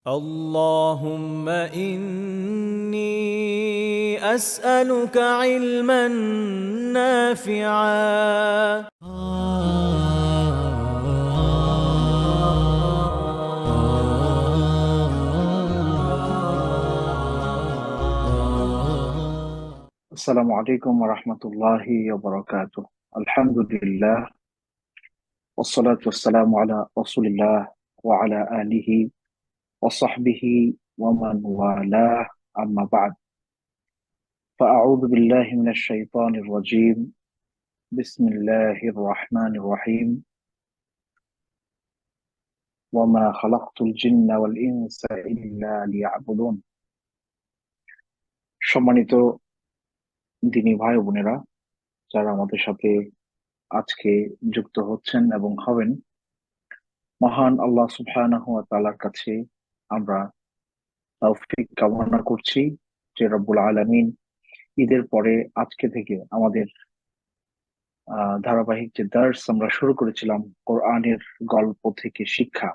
اللهم إني أسألك علما نافعا. আসসালামু আলাইকুম ওয়া রাহমাতুল্লাহি ওয়া বারাকাতুহু। আলহামদুলিল্লাহ ওয়াসসালাতু ওয়াসসালামু আলা রাসূলিল্লাহ ওয়া আলা আলিহি ওয়া সাহবিহি ওয়া মান ওয়ালাহ, আম্মা বা'দ। ফাআউযু বিল্লাহি মিনাশ শাইতানির রাজীম। বিসমিল্লাহির রাহমানির রহিম। ওয়া মা খালাকতুল জিন্না ওয়াল ইনসা ইল্লা লিয়াবুদুন। সম্মানিত দিনী ভাই ও বোনেরা, যারা আমাদের সাথে আজকে যুক্ত হচ্ছেন এবং হবেন, মহান আল্লাহ সুবহানাহু ওয়া তাআলার কাছে আমরা তৌফিক কামনা করছি যে রব্বুল আলামিন ঈদের পরে আজকে থেকে আমাদের ধারাবাহিক যে দার্স আমরা শুরু করেছিলাম কোরআনের গল্প থেকে শিক্ষা,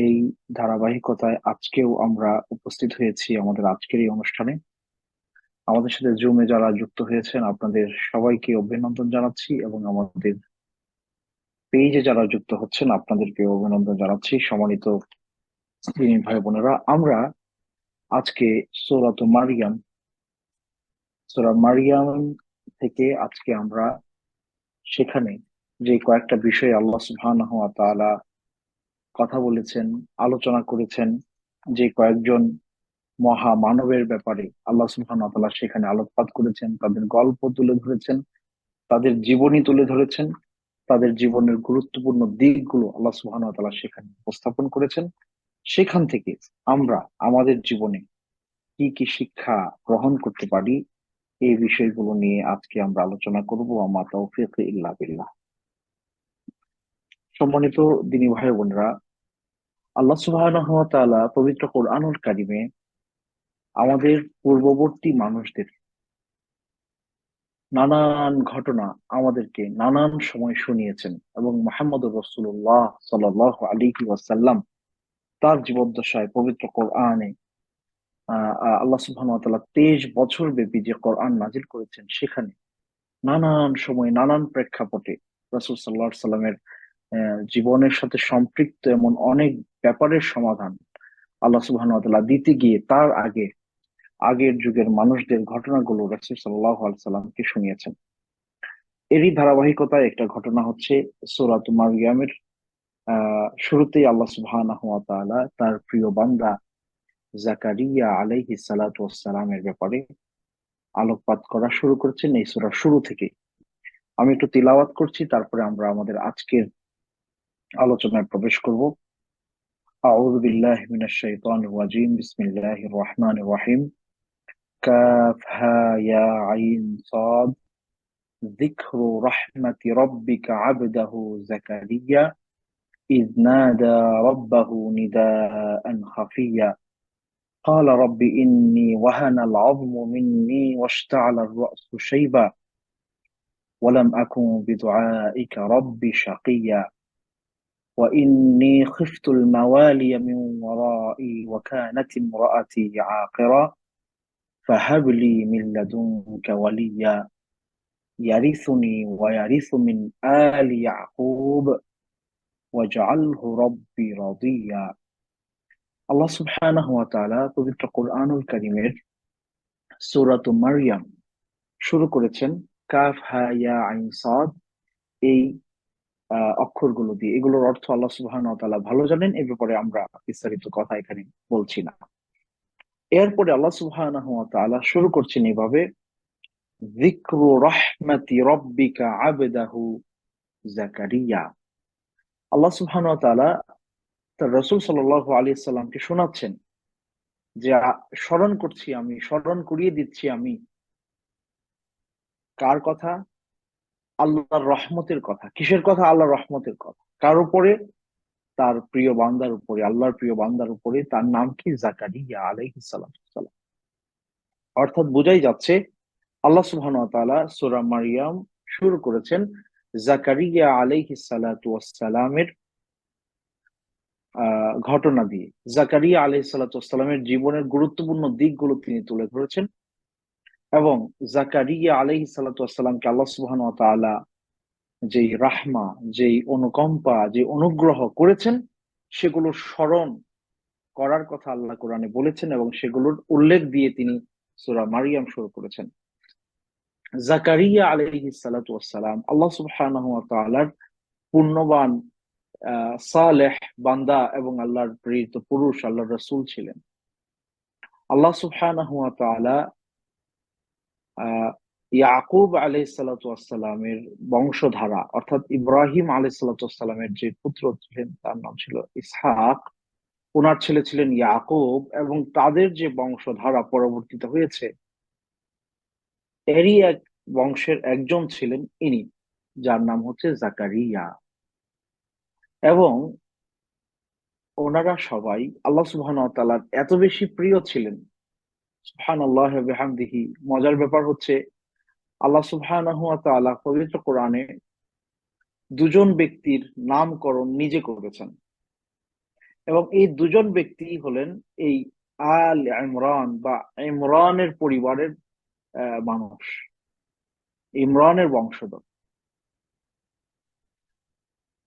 এই ধারাবাহিকতায় আজকেও আমরা উপস্থিত হয়েছি আমাদের আজকের এই অনুষ্ঠানে। আমাদের সাথে জুমে যারা যুক্ত হয়েছেন আপনাদের সবাইকে অভিনন্দন জানাচ্ছি এবং আমাদের পেজে যারা যুক্ত হচ্ছেন আপনাদেরকে অভিনন্দন জানাচ্ছি। সম্মানিত দিনী ভাই বোনেরা, আমরা আজকে সূরা মারিয়াম থেকে আজকে আমরা সেখানে যে কয়েকটা বিষয়ে আল্লাহ সুবহানাহু ওয়া তাআলা কথা বলেছেন, আলোচনা করেছেন, যে কয়েকজন মহা মানবের ব্যাপারে আল্লাহ সুবহানাহু ওয়া তাআলা সেখানে আলোকপাত করেছেন, তাদের গল্প তুলে ধরেছেন, তাদের জীবনী তুলে ধরেছেন, তাদের জীবনের গুরুত্বপূর্ণ দিকগুলো আল্লাহ সুবহানাহু ওয়া তাআলা সেখানে উপস্থাপন করেছেন। সেখান থেকে আমরা আমাদের জীবনে কি কি শিক্ষা গ্রহণ করতে পারি, এই বিষয়গুলো নিয়ে আজকে আমরা আলোচনা করব। আমা তাওফীক ইল্লা বিল্লাহ। সম্মানিত দিনী ভাই ও বোনেরা, আল্লাহ সুবহানাহু ওয়া তাআলা পবিত্র কোরআনুল কারিমে আমাদের পূর্ববর্তী মানুষদের নানান ঘটনা আমাদেরকে নানান সময় শুনিয়েছেন এবং মুহাম্মদুর রাসূলুল্লাহ সাল্লাল্লাহু আলাইহি ওয়াসাল্লাম তার জীবদ্দশায় পবিত্র কোরআনে আল্লাহ সুবহানাহু ওয়া তাআলা 23 বছর ব্যাপী যে কোরআন নাজিল করেছেন, সেখানে নানান সময় নানান প্রেক্ষাপটে রাসূল সাল্লাল্লাহু আলাইহি সাল্লামের জীবনের সাথে সম্পৃক্ত এমন অনেক ব্যাপারের সমাধান আল্লাহ সুবহানাহু ওয়া তাআলা দিতে গিয়ে তার আগের যুগের মানুষদের ঘটনাগুলো রাসূল সাল্লাল্লাহু আলাইহি সাল্লামকে শুনিয়েছেন। এরই ধারাবাহিকতায় একটা ঘটনা হচ্ছে সূরাত মারইয়ামের শুরুতেই আল্লাহ সুবহানাহু ওয়া তাআলা তার প্রিয় বান্দা জাকারিয়া আলাইহিস সালাতু ওয়াস সালামের ব্যাপারে আলোকপাত করা শুরু করেছেন এই সূরার শুরু থেকে। আমি একটু তিলাওয়াত করছি, তারপরে আমরা আমাদের আজকের আলোচনায় প্রবেশ করব। আউযু বিল্লাহি মিনাশ শাইতানির রাজীম। বিসমিল্লাহির রহমানির রহিম। কাফ হা ইয়া আইন সাদ। যিকরু রাহমাতি রাব্বিকা আবদাহু জাকারিয়া إذ نادى ربه نداء خفيا قال رب إني وهن العظم مني واشتعل الرأس شيبا ولم أكن بدعائك رب شقيا وإني خفت الموالي من ورائي وكانت امرأتي عاقرا فهب لي من لدنك وليا يرثني ويرث من آل يعقوب واجعله ربي رضيا। আল্লাহ সুবহানাহু ওয়া তাআলা পবিত্র কোরআনুল কারীমের সূরাত মারইয়াম শুরু করেছেন কাফ হা ইয়া আইন সাদ, এই অক্ষরগুলো দিয়ে। এগুলোর অর্থ আল্লাহ সুবহানাহু ওয়া তাআলা ভালো জানেন, এ ব্যাপারে আমরা বিস্তারিত কথা এখানে বলছি না। এরপরে আল্লাহ সুবহানাহু ওয়া তাআলা শুরু করছেন এভাবে, যিকরু রাহমাতি রাব্বিকা আবদাহু জাকারিয়া। আল্লাহ সুবহানাহু ওয়া তাআলা তার রাসূল সাল্লাল্লাহু আলাইহি সাল্লামকে শোনাচ্ছেন যে স্মরণ করিয়ে দিচ্ছি আমি কার কথা? আল্লাহর রহমতের কথা। কিসের কথা? আল্লাহর রহমতের কথা। কার উপরে? তার প্রিয় বান্দার উপরে, আল্লাহর প্রিয় বান্দার উপরে। তার নাম কি? জাকারিয়া আলাইহিস সালাম। অর্থাৎ বোঝাই যাচ্ছে আল্লাহ সুবহানাহু ওয়া তাআলা সূরা মারইয়াম শুরু করেছেন জাকারিয়া আলাইহিস সালাতু ওয়াস সালামের ঘটনা দিয়ে জাকারিয়া আলাইহিস সালামের জীবনের গুরুত্বপূর্ণ দিকগুলো তিনি তুলে ধরেছেন, এবং জাকারিয়া আলাইহিস সালামকে আল্লাহ সুবহানাহু ওয়া তাআলা যেই রাহমা, যেই অনুকম্পা, যে অনুগ্রহ করেছেন, সেগুলোর স্মরণ করার কথা আল্লাহ কোরআনে বলেছেন, এবং সেগুলোর উল্লেখ দিয়ে তিনি সূরা মারিয়াম শুরু করেছেন। জাকারিয়া আলাইহিস সালাম আল্লাহ সুবহানাহু ওয়া তাআলার পূর্ণবান সালেহ বান্দা এবং আল্লাহর প্রেরিত পুরুষ, আল্লাহর রাসূল ছিলেন। আল্লাহ সুবহানাহু ওয়া তাআলা আহ ইয়াকুব আলাইহিস সালামের বংশধারা, অর্থাৎ ইব্রাহিম আলাইহিস সালামের যে পুত্র ছিলেন তার নাম ছিল ইসহাক, ওনার ছেলে ছিলেন ইয়াকুব, এবং তাদের যে বংশধারা পরবর্তীতে হয়েছে, এরই এক বংশের একজন ছিলেন ইনি, যার নাম হচ্ছে জাকারিয়া। এবং ওনারা সবাই আল্লাহ সুবহানাহু ওয়া তাআলার এত বেশি প্রিয় ছিলেন, সুবহানাল্লাহি ওয়া বিহামদিহি। মজার ব্যাপার হচ্ছে, আল্লাহ সুবহানাহু ওয়া তাআলা পবিত্র কোরআনে দুজন ব্যক্তির নামকরণ নিজে করেছেন, এবং এই দুজন ব্যক্তি হলেন এই আল ইমরান বা ইমরানের পরিবারের মানুষ, ইমরানের বংশধর।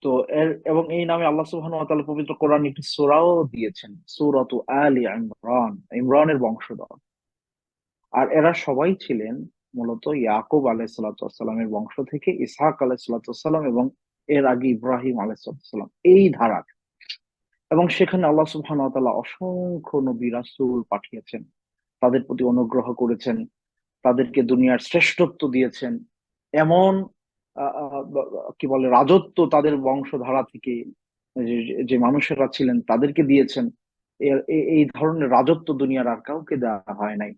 তো এবং এই নামে আল্লাহ সুবহানাহু ওয়া তাআলা পবিত্র কোরআন একটি সূরাও দিয়েছেন, সূরাতু আলি ইমরান, ইমরানের বংশধর। আর এরা সবাই ছিলেন মূলত ইয়াকুব আলাইহিস সালামের বংশ থেকে, ইসহাক আলাইহিস সালাম এবং এর আগে ইব্রাহিম আলাইহিস সালাম, এই ধারার। এবং সেখানে আল্লাহ সুবহানাহু ওয়া তাআলা অসংখ্য নবী রাসূল পাঠিয়েছেন, তাদের প্রতি অনুগ্রহ করেছেন, তাদেরকে দুনিয়ার শ্রেষ্ঠত্ব দিয়েছেন, এমন কি বলে রাজত্ব তাদের বংশধারা থেকে যে মানুষেরা ছিলেন তাদেরকে দিয়েছেন। এই ধরনের রাজত্ব দুনিয়ার আর কাউকে দেওয়া হয় নাই।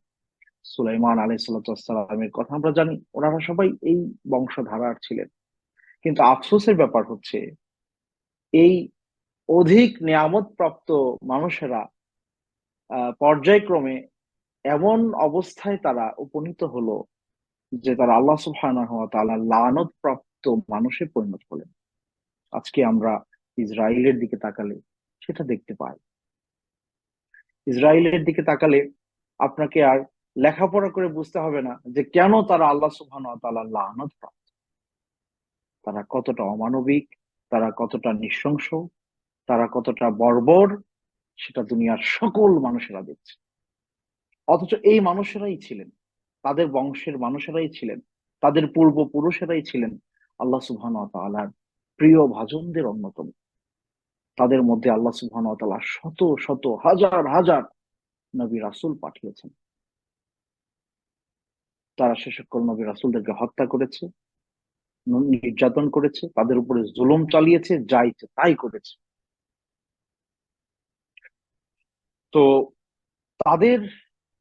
সুলাইমান আলাইহিস সালামের কথা আমরা জানি, ওনারা সবাই এই বংশধারার ছিলেন। কিন্তু আফসোসের ব্যাপার হচ্ছে, এই অধিক নিয়ামত প্রাপ্ত মানুষেরা পর্যায়ক্রমে এমন অবস্থায় তারা উপনীত হলো যে তারা আল্লাহ সুবহানাহু ওয়া তাআলার লানত প্রাপ্ত মানুষে পরিণত হলেন। আজকে আমরা ইসরায়েলের দিকে তাকালে সেটা দেখতে পাই। ইসরায়েলের দিকে তাকালে আপনাকে আর লেখাপড়া করে বুঝতে হবে না যে কেন তারা আল্লাহ সুবহানাহু ওয়া তাআলার লানত প্রাপ্ত। তারা কতটা অমানবিক, তারা কতটা নৃশংস, তারা কতটা বর্বর, সেটা দুনিয়ার সকল মানুষেরা দেখছে। অথচ এই মানুষেরাই ছিলেন, তাদের বংশের মানুষেরাই ছিলেন, তাদের পূর্বপুরুষেরাই ছিলেন আল্লাহ সুবহানাহু ওয়া তাআলার প্রিয় ভাজনদের অন্যতম। তাদের মধ্যে আল্লাহ সুবহানাহু ওয়া তাআলা শত শত হাজার হাজার নবী রাসূল পাঠিয়েছেন। তারা সে সকল নবী রাসূলদেরকে হত্যা করেছে, নির্যাতন করেছে, তাদের উপরে জুলুম চালিয়েছে, যা ইচ্ছে তাই করেছে। তো তাদের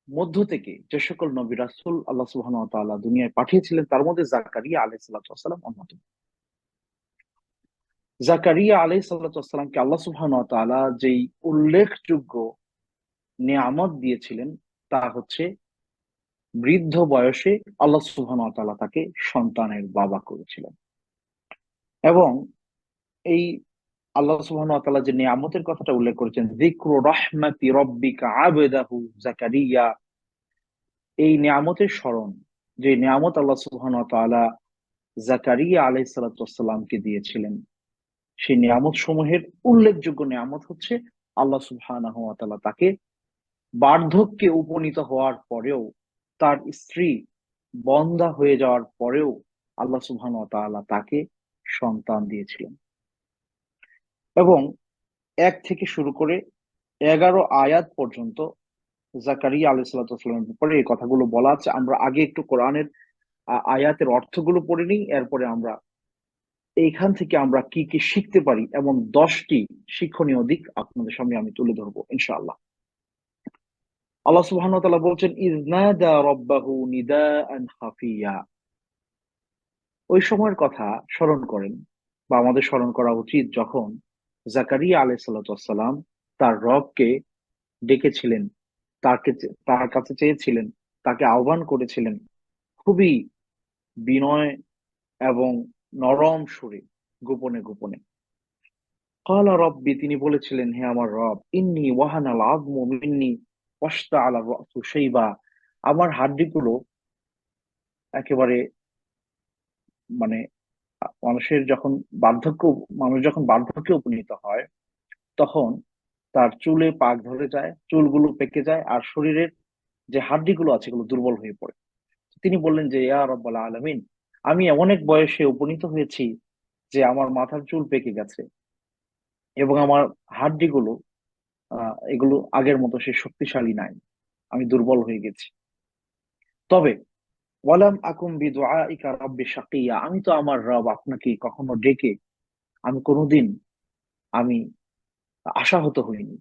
মধ্য থেকে যে সকল নবী রাসূল আল্লাহ সুবহানাহু ওয়া তাআলা দুনিয়ায় পাঠিয়েছিলেন, তার মধ্যে জাকারিয়া আলাইহিস সালাম অন্যতম। জাকারিয়া আলাইহিস সালামকে আল্লাহ সুবহানাহু ওয়া তাআলা যেই উল্লেখযোগ্য নিয়ামত দিয়েছিলেন, তা হচ্ছে বৃদ্ধ বয়সে আল্লাহ সুবহানাহু ওয়া তাআলা তাকে সন্তানের বাবা করেছিলেন। এবং এই আল্লাহ সুবহানাহু ওয়া তাআলা যে নিয়ামতের কথাটা উল্লেখ করেছেন, যিকরু রাহমাতি রাব্বিকা আবদাহু জাকারিয়া, এই নিয়ামতের স্মরণ, যে নিয়ামত আল্লাহ সুবহানাহু ওয়া তাআলা জাকারিয়া আলাইহিস সালামকে দিয়েছিলেন, সেই নিয়ামত সমূহের উল্লেখযোগ্য নিয়ামত হচ্ছে আল্লাহ সুবহানাহু ওয়া তাআলা তাকে বার্ধক্যে উপনীত হওয়ার পরেও, তার স্ত্রী বন্ধ্যা হয়ে যাওয়ার পরেও আল্লাহ সুবহানাহু ওয়া তাআলা তাকে সন্তান দিয়েছিলেন। এবং 1 থেকে শুরু করে 11 আয়াত পর্যন্ত জাকারিয়া আলাইহিস সালামের ব্যাপারে এই কথাগুলো বলা আছে। আমরা আগে একটু কোরআনের আয়াতের অর্থগুলো পড়ে নিই, এরপরে আমরা এইখান থেকে আমরা কি কি শিখতে পারি এবং 10টি শিক্ষণীয় দিক আপনাদের সামনে আমি তুলে ধরবো ইনশাআল্লাহ। আল্লাহ সুবহানাহু ওয়া তাআলা বলছেন, ইয নাদা রাব্বাহু নিদাআন খাফিয়া। ওই সময়ের কথা স্মরণ করেন, বা আমাদের স্মরণ করা উচিত, যখন জাকারিয়া আলাইহিস সালাম তার রবকে ডেকেছিলেন, তার কাছে চেয়েছিলেন, তাকে আহ্বান করেছিলেন খুবই বিনয় এবং নরম সুরে, গোপনে গোপনে। ক্বালা রাব্বি, তিনি বলেছিলেন, হে আমার রব, ইন্নী ওয়াহানাল আযমু মিন্নী ওয়াশতাআলা রাসু শাইবা, আমার হাড্ডিগুলো একেবারে মানে মানুষের যখন বার্ধক্য মানুষ যখন বার্ধক্যে উপনীত হয় তখন তার চুলে পাক ধরে যায়, চুলগুলো পেকে যায়, আর শরীরের যে হাড্ডিগুলো আছে এগুলো দুর্বল হয়ে পড়ে। তিনি বললেন যে, ইয়া রাব্বাল আলামিন, আমি এমন এক বয়সে উপনীত হয়েছি যে আমার মাথার চুল পেকে গেছে এবং আমার হাড্ডিগুলো এগুলো আগের মতো সে শক্তিশালী নাই, আমি দুর্বল হয়ে গেছি। তবে ওয়ালাম আকুম বিদুআইকা রাব্বি শাকিয়া, আমি তো আমার রব আপনাকে কখনো ডেকে আমি কোনোদিন আমি আশাহত হইনি।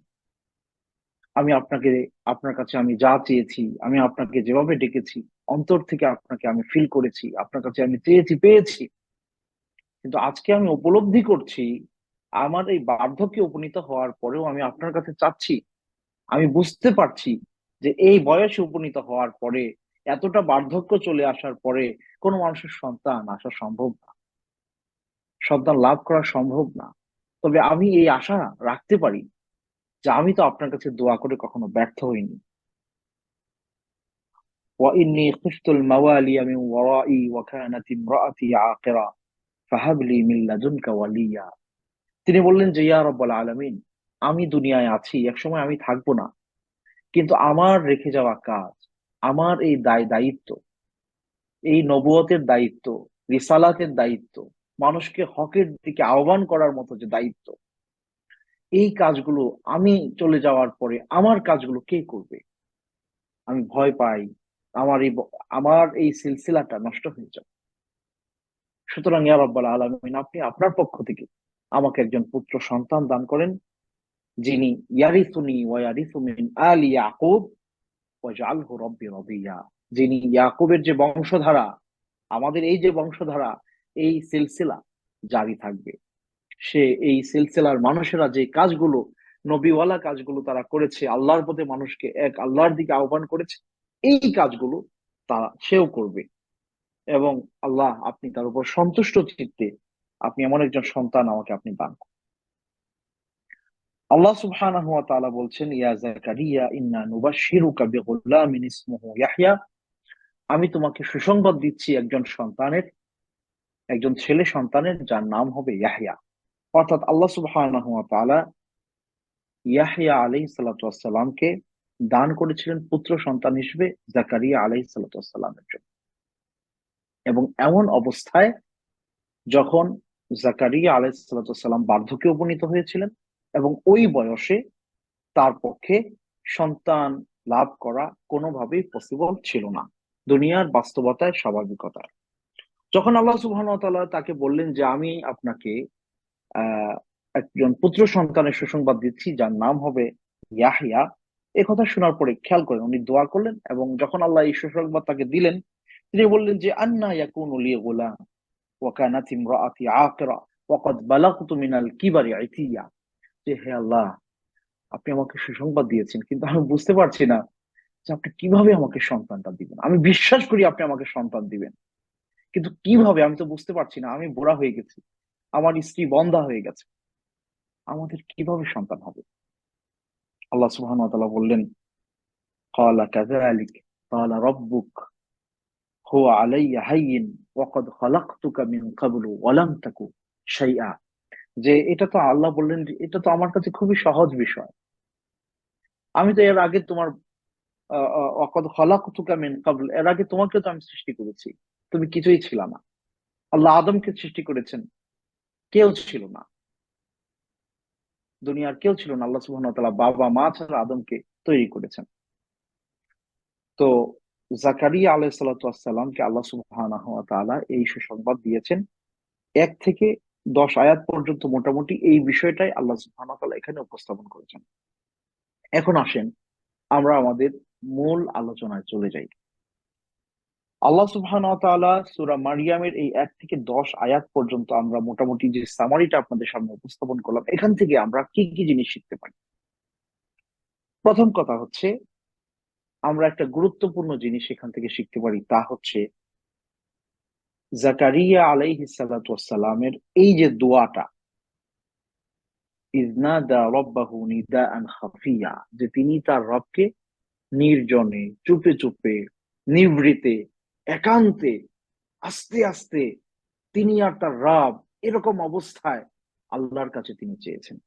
আমি আপনাকে, আপনার কাছে আমি যা চেয়েছি, আমি আপনাকে যেভাবে ডেকেছি, অন্তর থেকে আপনাকে আমি ফিল করেছি, আপনার কাছে আমি চেয়েছি, পেয়েছি। কিন্তু আজকে আমি উপলব্ধি করছি, আমার এই বার্ধক্যে উপনীত হওয়ার পরেও আমি আপনার কাছে চাচ্ছি। আমি বুঝতে পারছি যে এই বয়সে উপনীত হওয়ার পরে, এতটা বার্ধক্য চলে আসার পরে কোনো মানুষের সন্তান আসা সম্ভব না, সন্তান লাভ করা সম্ভব না। তবে আমি এই আশা রাখতে পারি যে আমি তো আপনার কাছে দোয়া করে কখনো ব্যর্থ হইনি। وإني خفت الموالي من ورائي وكانت امرأتي عاقرا فهب لي من لدنك وليا। তিনি বললেন যে, ইয়া রাব্বাল আলামিন, আমি দুনিয়ায় আছি, একসময় আমি থাকবো না, কিন্তু আমার রেখে যাওয়া কাজ, আমার এই দায়িত্ব, এই নবুয়তের দায়িত্ব, রিসালাতের দায়িত্ব, মানুষকে হকের দিকে আহ্বান করার মতো যে দায়িত্ব, এই কাজগুলো আমি চলে যাওয়ার পরে আমার কাজগুলো কে করবে? আমি ভয় পাই আমার এই সিলসিলাটা নষ্ট হয়ে যাবে। সুতরাং ইয়া রাব্বাল আলামিন, আপনি আপনার পক্ষ থেকে আমাকে একজন পুত্র সন্তান দান করেন, যিনি ইয়ারিসুনি ওয়া ইয়ারিসু মিন আলি ইয়াকুব ওয়াজআলহু রাব্বি রাদিয়া, যিনি ইয়াকুবের যে বংশধারা, আমাদের এই যে বংশধারা, এই সিলসিলা জারি থাকবে। সে এই সিলসিলার মানুষেরা যে কাজগুলো, নবীওয়ালা কাজগুলো তারা করেছে, আল্লাহর পথে মানুষকে এক আল্লাহর দিকে আহ্বান করেছে, এই কাজগুলো সেও করবে। এবং আল্লাহ, আপনি তার উপর সন্তুষ্ট চিত্তে আপনি এমন একজন সন্তান আমাকে আপনি দান করুন। আল্লাহ সুবহানাহু ওয়া তাআলা বলছেন, ইয়া যাকারিয়া ইন্না নুবাশশিরুকা বিগুলামিন ইসমুহু ইয়াহইয়া, আমি তোমাকে সুসংবাদ দিচ্ছি একজন ছেলে সন্তানের, যার নাম হবে ইয়াহইয়া। অর্থাৎ আল্লাহ সুবহানাহু ওয়া তাআলা ইয়াহইয়া আলাইহিস সালাতু ওয়াস সালামকে দান করেছিলেন পুত্র সন্তান হিসেবে জাকারিয়া আলাইহিস সালাতু ওয়াস সালামের জন্য। এবং এমন অবস্থায় যখন জাকারিয়া আলাইহিস সালাতু ওয়াস সালাম বার্ধক্যে উপনীত হয়েছিলেন এবং ওই বয়সে তার পক্ষে সন্তান লাভ করা কোনোভাবেই পসিবল ছিল না, দুনিয়ার বাস্তবতায়, স্বাভাবিকতায়। যখন আল্লাহ সুবহানাহু ওয়া তাআলা তাকে বললেন যে আমি আপনাকে আহ একজন পুত্র সন্তানের সুসংবাদ দিচ্ছি, যার নাম হবে ইয়াহইয়া, এই কথা শোনার পরে খেয়াল করেন, উনি দোয়া করলেন এবং যখন আল্লাহ এই সুসংবাদ তাকে দিলেন, তিনি বললেন যে, আন্না ইয়াকুনু লি গুলাম ওয়া কানাত ইমরাআতি আকিরা ওয়া ক্বাদ বালাগতু মিনাল কিবারি ইতিয়া। যে হে আল্লাহ, আপনি আমাকে সুসংবাদ দিয়েছেন, কিন্তু আমি বুঝতে পারছি না যে আপনি কিভাবে আমাকে সন্তানটা দিবেন। আমি বিশ্বাস করি আপনি আমাকে সন্তান দিবেন, কিন্তু কিভাবে আমি তো বুঝতে পারছি না। আমি বুড়া হয়ে গেছি, আমার স্ত্রী বন্ধ্যা হয়ে গেছে, আমাদের কিভাবে সন্তান হবে? আল্লাহ সুবহানাহু ওয়া তাআলা বললেন, ক্বালা কাযালিক ক্বালা রাব্বুক হুয়া আলাইয়া হায়্যিন ওয়া ক্বাদ খালাকতুকা মিন ক্বাবলু ওয়া লাম তাকু শাইআ। যে এটা তো আল্লাহ বললেন যে এটা তো আমার কাছে খুবই সহজ বিষয়, আমি তো এর আগে তোমার ওয়াকাদ খালাকতুকা মিন ক্বাবল, এর আগে তোমাকে তো আমি সৃষ্টি করেছি, তুমি কিছুই ছিল না। আল্লাহ আদমকে সৃষ্টি করেছেন, কেউ ছিল না, দুনিয়ার কেউ ছিল না, আল্লাহ সুবহানাহু ওয়া তাআলা বাবা মা ছাড়া আদমকে তৈরি করেছেন। তো জাকারিয়া আলাইহিস সালাতু ওয়াস সালামকে আল্লাহ সুবহানাহু ওয়া তাআলা এই সুসংবাদ দিয়েছেন। 1 থেকে 10 আয়াত পর্যন্ত মোটামুটি এই বিষয়টাই আল্লাহ সুবহানাহু ওয়া তাআলা এখানে উপস্থাপন করেছেন। এখন আসেন আমরা আমাদের মূল আলোচনায় চলে যাই। আল্লাহ সুবহানাহু ওয়া তাআলা সূরা মারইয়ামের এই 1 থেকে 10 আয়াত পর্যন্ত আমরা মোটামুটি যে সামারিটা আপনাদের সামনে উপস্থাপন করলাম, এখান থেকে আমরা কি কি জিনিস শিখতে পারি? প্রথম কথা হচ্ছে, আমরা একটা গুরুত্বপূর্ণ জিনিস এখান থেকে শিখতে পারি, তা হচ্ছে জাকারিয়া আলাইহিস সালাতু ওয়াস সালামের এই যে দোয়াটা, ইজনাদা রব্বাহু নিদাআন খাফিয়া, যে তিনি তার রবকে নির্জনে, চুপে চুপে, নিভৃতে, একান্তে, আস্তে আস্তে, তিনি আর তার রব এরকম অবস্থায় আল্লাহর কাছে তিনি চেয়েছেন।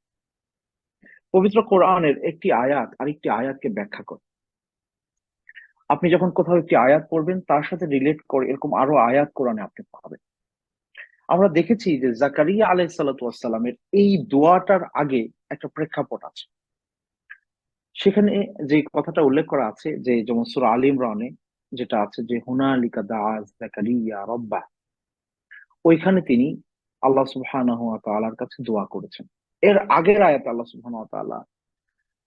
পবিত্র কোরআনের একটি আয়াত আরেকটি আয়াতকে ব্যাখ্যা করে। আপনি যখন কোথাও একটি আয়াত পড়বেন তার সাথে রিলেট করে এরকম আরো আয়াত কোরআনে আপনি পাবেন। আমরা দেখেছি যে জাকারিয়া আলাইহিস সালাতু ওয়াস সালামের এই দোয়াটার আগে একটা প্রেক্ষাপট আছে। সেখানে যে কথাটা উল্লেখ করা আছে, যে যেমন সূরা আলী ইমরানে যেটা আছে যে হুনালিকা দাআ জাকারিয়া রাব্বাহ, ওইখানে তিনি আল্লাহ সুবহানাহু ওয়া তাআলার কাছে দোয়া করেছেন। এর আগের আয়াতে আল্লাহ সুবহানাহু ওয়া তাআলা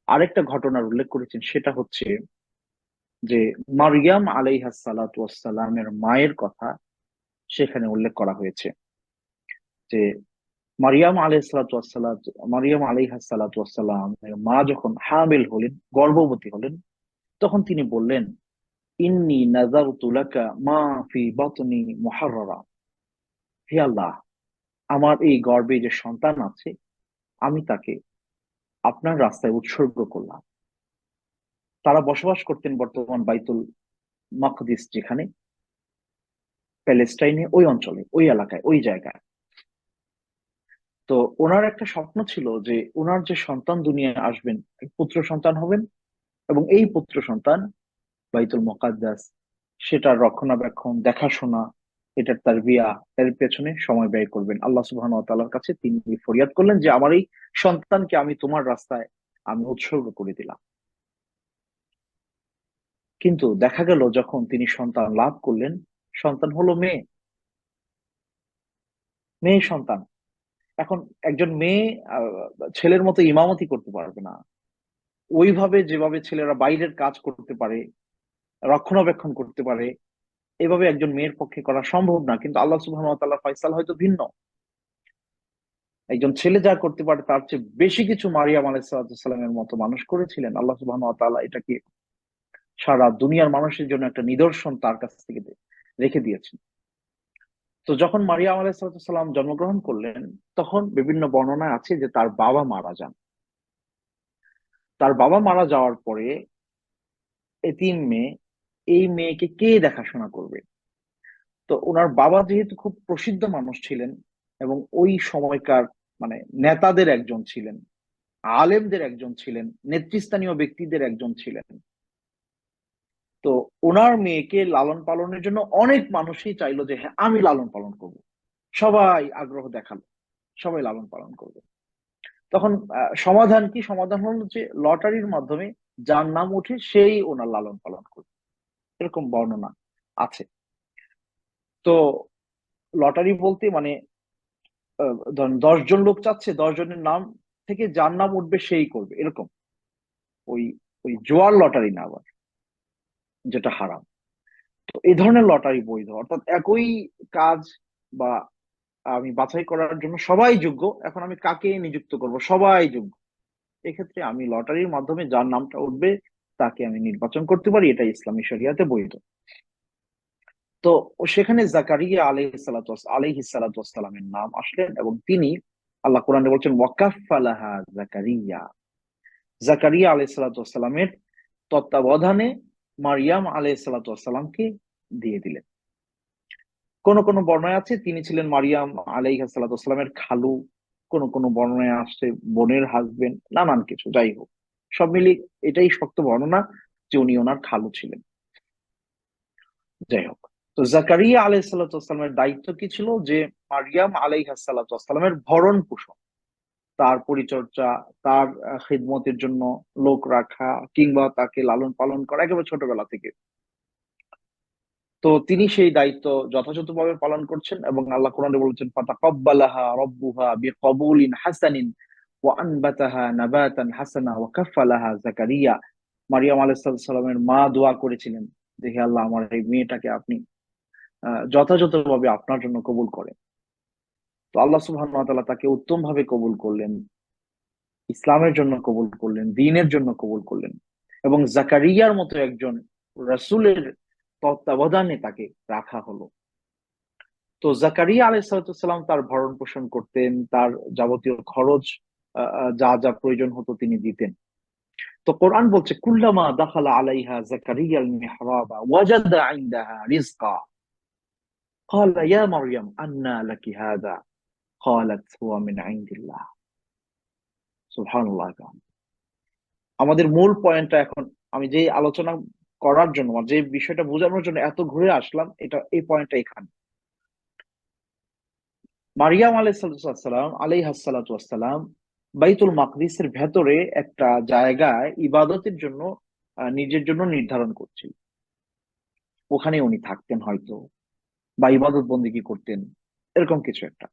আরেকটা ঘটনার উল্লেখ করেছেন, সেটা হচ্ছে যে মারিয়াম আলাইহাস সালাতু ওয়াস সালামের মায়ের কথা সেখানে উল্লেখ করা হয়েছে। যে মারিয়াম আলাইহিস সালাতু ওয়াস সালাম, মারিয়াম আলাইহাস সালাতু ওয়াস সালামের মা যখন হামিল হলেন, গর্ভবতী হলেন, তখন তিনি বললেন, ইন্নী নাযারতু লাকা মা ফি বাতনি মুহাররারা, হে আল্লাহ, আমার এই গর্ভে যে সন্তান আছে আমি তাকে আপনার রাস্তায় উৎসর্গ করলাম। তারা বসবাস করতেন বর্তমান বাইতুল মাকদিস, যেখানে প্যালেস্টাইনে, ওই অঞ্চলে, ওই এলাকায়, ওই জায়গায়। তো ওনার একটা স্বপ্ন ছিল যে ওনার যে সন্তান দুনিয়ায় আসবেন, এক পুত্র সন্তান হবেন, এবং এই পুত্র সন্তান বাইতুল মুকাদ্দাস, সেটার রক্ষণাবেক্ষণ, দেখাশোনা, এটার তারবিয়া, এর পেছনে সময় ব্যয় করবেন। আল্লাহ সুবহানাহু ওয়া তাআলার কাছে তিনি ফরিয়াদ করলেন যে আমার এই সন্তানকে আমি তোমার রাস্তায় আমি উৎসর্গ করে দিলাম। কিন্তু দেখা গেল যখন তিনি সন্তান লাভ করলেন, সন্তান হলো মেয়ে, মেয়ে সন্তান। এখন একজন মেয়ে ছেলের মতো ইমামতি করতে পারবে না, ওইভাবে যেভাবে ছেলেরা বাইরের কাজ করতে পারে, রক্ষণাবেক্ষণ করতে পারে, এভাবে একজন মেয়ের পক্ষে করা সম্ভব না। কিন্তু আল্লাহ সুবহানাহু ওয়া তাআলার ফয়সালা হয়তো ভিন্ন। একজন ছেলে যা করতে পারে তার চেয়ে বেশি কিছু মারিয়াম আলাইহিস সালামের মতো মানুষ করেছিলেন। আল্লাহ সুবহানাহু ওয়া তাআলা এটাকে সারা দুনিয়ার মানুষের জন্য একটা নিদর্শন তার কাছ থেকে রেখে দিয়েছেন। তো যখন মারিয়াম আলাইহিস সালাম জন্মগ্রহণ করলেন, তখন বিভিন্ন বর্ণনায় আছে যে তার বাবা মারা যান। তার বাবা মারা যাওয়ার পরে এতিম মেয়ে, এই মেয়েকে কে দেখাশোনা করবে? তো ওনার বাবা যেহেতু খুব প্রসিদ্ধ মানুষ ছিলেন এবং ওই সময়কার মানে নেতাদের একজন ছিলেন, আলেমদের একজন ছিলেন, নেতৃস্থানীয় ব্যক্তিদের একজন ছিলেন, তো ওনার মেয়েকে লালন পালনের জন্য অনেক মানুষই চাইলো যে হ্যাঁ আমি লালন পালন করব। সবাই আগ্রহ দেখালো, সবাই লালন পালন করবে। তখন সমাধান কি? সমাধান হলো যে লটারির মাধ্যমে যার নাম উঠে সেই ওনার লালন পালন করবে, এরকম বর্ণনা আছে। তো লটারি বলতে মানে ধরেন 10 জন লোক চাচ্ছে, 10 জনের নাম থেকে যার নাম উঠবে সেই করবে, এরকম। ওই ওই জোয়ার লটারি না আবার, যেটা হারাম। তো এই ধরনের লটারি বৈধ, অর্থাৎ একই কাজ বা আমি বাছাই করার জন্য সবাই যোগ্য, এখন আমি কাকে নিযুক্ত করব? সবাই যোগ্য। এক্ষেত্রে আমি লটারির মাধ্যমে যার নামটা উঠবে তাকে আমি নির্বাচন করতে পারি, এটা ইসলামী শরিয়াতে বৈধ। তো সেখানে জাকারিয়া আলাইহিস সালাতু ওয়াস সালামের নাম আসলেন এবং তিনি, আল্লাহ কোরআনে বলছেন ওয়াকাফালাহা জাকারিয়া, জাকারিয়া আলাইহিস সালাতু ওয়াস সালামের তত্ত্বাবধানে মারিয়াম আলাইহিস সালাতু ওয়াস সালামকে দিয়ে দিলেন। কোন কোন বর্ণনায় আছে তিনি ছিলেন মারিয়াম আলাইহিস সালাতু ওয়াস সালামের খালু, কোন কোন বর্ণনায় আসছে বোনের হাজবেন্ড, নানান কিছু। যাই হোক, সব মিলিয়ে এটাই শক্ত বর্ণনা যে উনি ওনার খালু ছিলেন। যাই হোক, তো জাকারিয়া আলাইহিস সালাতু ওয়াস সালামের দায়িত্ব কি ছিল? যে মারিয়াম আলাইহিস সালাতু ওয়াস সালামের ভরণ পোষণ, তার পরিচর্যা, তার খিদমতের জন্য লোক রাখা, কিংবা তাকে লালন পালন করা একেবারে ছোটবেলা থেকে। তো তিনি সেই দায়িত্ব যথাযথভাবে পালন করছেন এবং আল্লাহ কোরআনে বলেছেন ফাতাকাব্বালাহা রাব্বুহা বিকবুলিন হাসানিন ওয়া আনবাতাহা নাবাতান হাসানা ওয়া কাফফালাহা জাকারিয়া। মারিয়াম আলাইহিস সালামের মা দোয়া করেছিলেন যে হে আল্লাহ, আমার এই মেয়েটাকে আপনি যথাযথভাবে আপনার জন্য কবুল করেন। তো আল্লাহ সুবহানাহু ওয়া তাআলা তাকে উত্তম ভাবে কবুল করলেন, ইসলামের জন্য কবুল করলেন, দ্বীনের জন্য কবুল করলেন, এবং জাকারিয়ার মতো একজন রাসূলের তত্ত্বাবধানে তাকে রাখা হলো। তো জাকারিয়া আলাইহিস সালাম তার ভরণ পোষণ করতেন, তার যাবতীয় খরচ যা যা প্রয়োজন হতো তিনি দিতেন। তো কোরআন বলছে কুল্লামা দাখালা আলাইহা জাকারিয়া আল মিহরাবা ওয়াজাদা ইনদাহা রিজকা ক্বালা ইয়া মারইয়াম আন্না লাকি হাযা ক্বালাত হুয়া মিন ইনদিল্লাহ। সুবহানাল্লাহ। আমাদের মূল পয়েন্টটা এখন আমি যে আলোচনা করার জন্য যে বিষয়টা বোঝানোর জন্য এত ঘুরে আসলাম, এই পয়েন্টটা এখানে। মারিয়াম আলাইহাসসালাম বাইতুল মাকদিসের ভেতরে একটা জায়গায় ইবাদতের জন্য নিজের জন্য নির্ধারণ করছিল। ওখানে উনি থাকতেন হয়তো, বা ইবাদত বন্দেগী করতেন, এরকম কিছু একটা।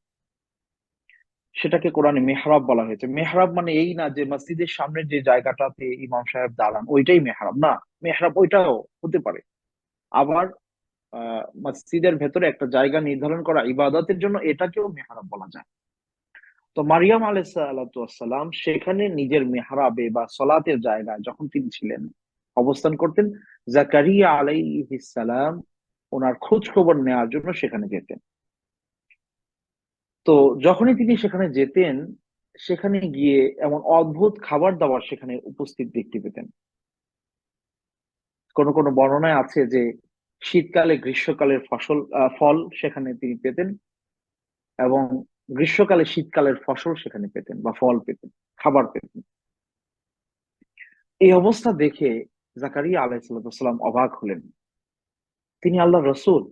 সেটাকে কোরআনে মেহরাব বলা হয়েছে। মেহরাব মানে এই না যে মসজিদের সামনে যে জায়গাটাতে ইমাম সাহেব দাঁড়ান ওইটাই মেহরাব না। মেহরাব ওইটাও হতে পারে। আবার মসজিদের ভেতরে একটা জায়গা নির্ধারণ করা ইবাদতের জন্য, এটাকেও মেহরাব বলা যায়। তো মারিয়াম আলাইসালাম সেখানে নিজের মেহরাবে বা সলাতের জায়গায় যখন তিনি ছিলেন, অবস্থান করতেন, জাকারিয়া আলাইহিস সালাম ওনার খোঁজ খবর নেওয়ার জন্য সেখানে যেতেন। তো যখনই তিনি সেখানে যেতেন, সেখানে গিয়ে এমন অদ্ভুত খাবার দাবার সেখানে উপস্থিত দেখতে পেতেন। কোন কোন বর্ণনায় আছে যে শীতকালে গ্রীষ্মকালের ফল সেখানে তিনি পেতেন, এবং গ্রীষ্মকালে শীতকালের ফসল সেখানে পেতেন বা ফল পেতেন, খাবার পেতেন। এই অবস্থা দেখে জাকারিয়া আলাইহিসসালাম অবাক হলেন। তিনি আল্লাহর রসূল,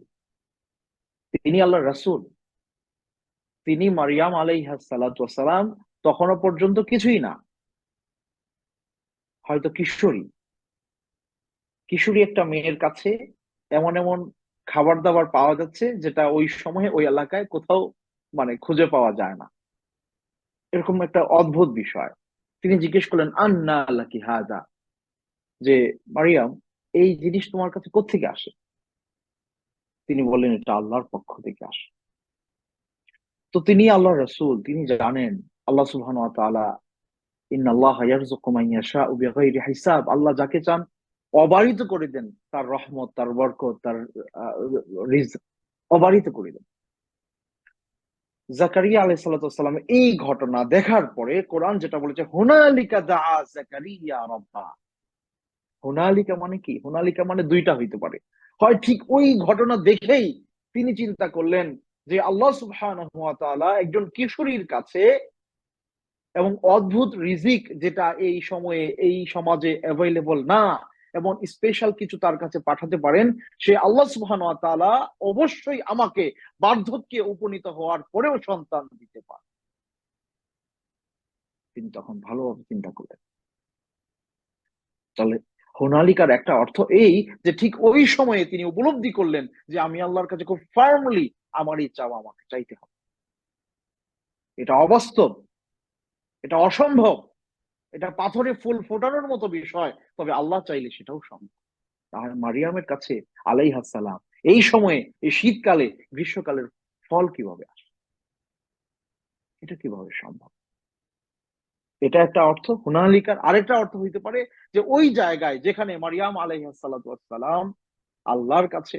তিনি আল্লাহর রসূল, তিনি মারিয়াম আলাইহিসসালাম তখনও পর্যন্ত কিছুই না, হয়তো কিশোরী। কিশোরী একটা মেয়ের কাছে এমন এমন খাবার দাবার পাওয়া যাচ্ছে যেটা ওই সময়ে ওই এলাকায় কোথাও মানে খুঁজে পাওয়া যায় না। এরকম একটা অদ্ভুত বিষয়। তিনি জিজ্ঞেস করলেন আন্না লাকি হাযা, যে মারিয়াম, এই জিনিস তোমার কাছে কোত্থেকে আসে? তিনি বললেন এটা আল্লাহর পক্ষ থেকে আসে। তো তিনি আল্লাহর রাসূল, তিনি জানেন আল্লাহ সুবহানাহু ওয়া তাআলা ইন্নাল্লাহা ইয়ারযুকু মান ইয়াশাউ বিগাইরি হিসাব, আল্লাহ যাকে চান অবারিত করে দেন, তার রহমত, তার বরকত, তার রিজক অবারিত করে দেন। জাকারিয়া আলাইহিস সালাম এই ঘটনা দেখার পরে কোরআন যেটা বলেছে হুনালিকা দাআ জাকারিয়া রাব্বা। হুনালিকা মানে কি? হুনালিকা মানে দুইটা হইতে পারে। হয় ঠিক ওই ঘটনা দেখেই তিনি চিন্তা করলেন যে আল্লাহ সুবহানাহু ওয়া তাআলা একজন কিশোরীর কাছে এবং অদ্ভুত রিজিক যেটা এই সময়ে এই সমাজে অ্যাভেলেবল না, এবং স্পেশাল কিছু তার কাছে পাঠাতে পারেন, সে আল্লাহ সুবহানাহু ওয়া তাআলা অবশ্যই আমাকে বার্ধক্যে উপনীত হওয়ার পরেও সন্তান দিতে পারে। তিনি তখন ভালোভাবে চিন্তা করলেন। তাহলে হোনালিকার একটা অর্থ এই যে ঠিক ওই সময়ে তিনি উপলব্ধি করলেন যে আমি আল্লাহর কাছে খুব ফার্মলি আমার এই চাওয়া আমাকে চাইতে হবে। এটা অবাস্তব, এটা অসম্ভব, এটা পাথরে ফুল ফোটানোর মতো বিষয়, তবে আল্লাহ চাইলে সেটাও সম্ভব। তাহলে মারিয়ামের কাছে আলাইহাস সালাম এই সময়ে, এই শীতকালে গ্রীষ্মকালের ফল কিভাবে আসে? এটা কিভাবে সম্ভব? এটা একটা অর্থ। হুনালিকার আরেকটা অর্থ হইতে পারে যে ওই জায়গায় যেখানে মারিয়াম আলাইহিস সালাম আল্লাহর কাছে,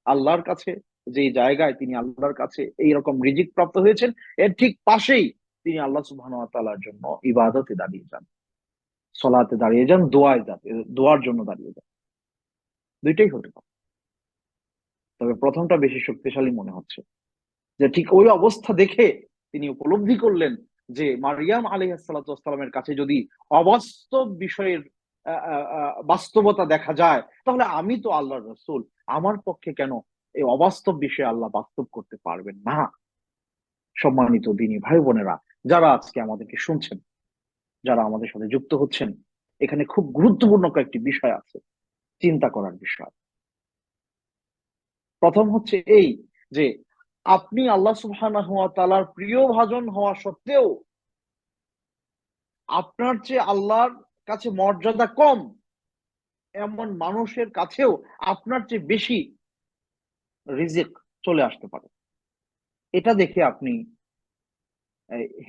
আল্লাহর কাছে যে জায়গায় তিনি আল্লাহর কাছে এইরকম রিজিক প্রাপ্ত হয়েছেন, এর ঠিক পাশেই তিনি আল্লাহ সুবহানাহু ওয়া তাআলার জন্য ইবাদতে দাঁড়িয়ে যান, সলাতে দাঁড়িয়ে যান, দোয়ার জন্য দাঁড়িয়ে যান। দুইটাই হতে পারে, তবে প্রথমটা বেশি শক্তিশালী মনে হচ্ছে। যে ঠিক ওই অবস্থা দেখে তিনি উপলব্ধি করলেন যে মারিয়াম আলাইহিস সালামের কাছে যদি অবাস্তব বিষয়ের বাস্তবতা দেখা যায়, তাহলে আমি তো আল্লাহর রাসূল, আমার পক্ষে কেন এই অবাস্তব বিষয়ে আল্লাহ বাস্তব করতে পারবেন না? সম্মানিত দিনী ভাই বোনেরা, যারা আজকে আমাদেরকে শুনছেন, যারা আমাদের সাথে যুক্ত হচ্ছেন, এখানে খুব গুরুত্বপূর্ণ কয়েকটি বিষয় আছে, চিন্তা করার বিষয়। প্রথম হচ্ছে এই যে আপনি আল্লাহ সুবহানাহু ওয়া তাআলার প্রিয় ভাজন হওয়া সত্ত্বেও আপনার চেয়ে আল্লাহর কাছে মর্যাদা কম এমন মানুষের কাছেও আপনার চেয়ে বেশি রিজিক চলে আসতে পারে। এটা দেখে আপনি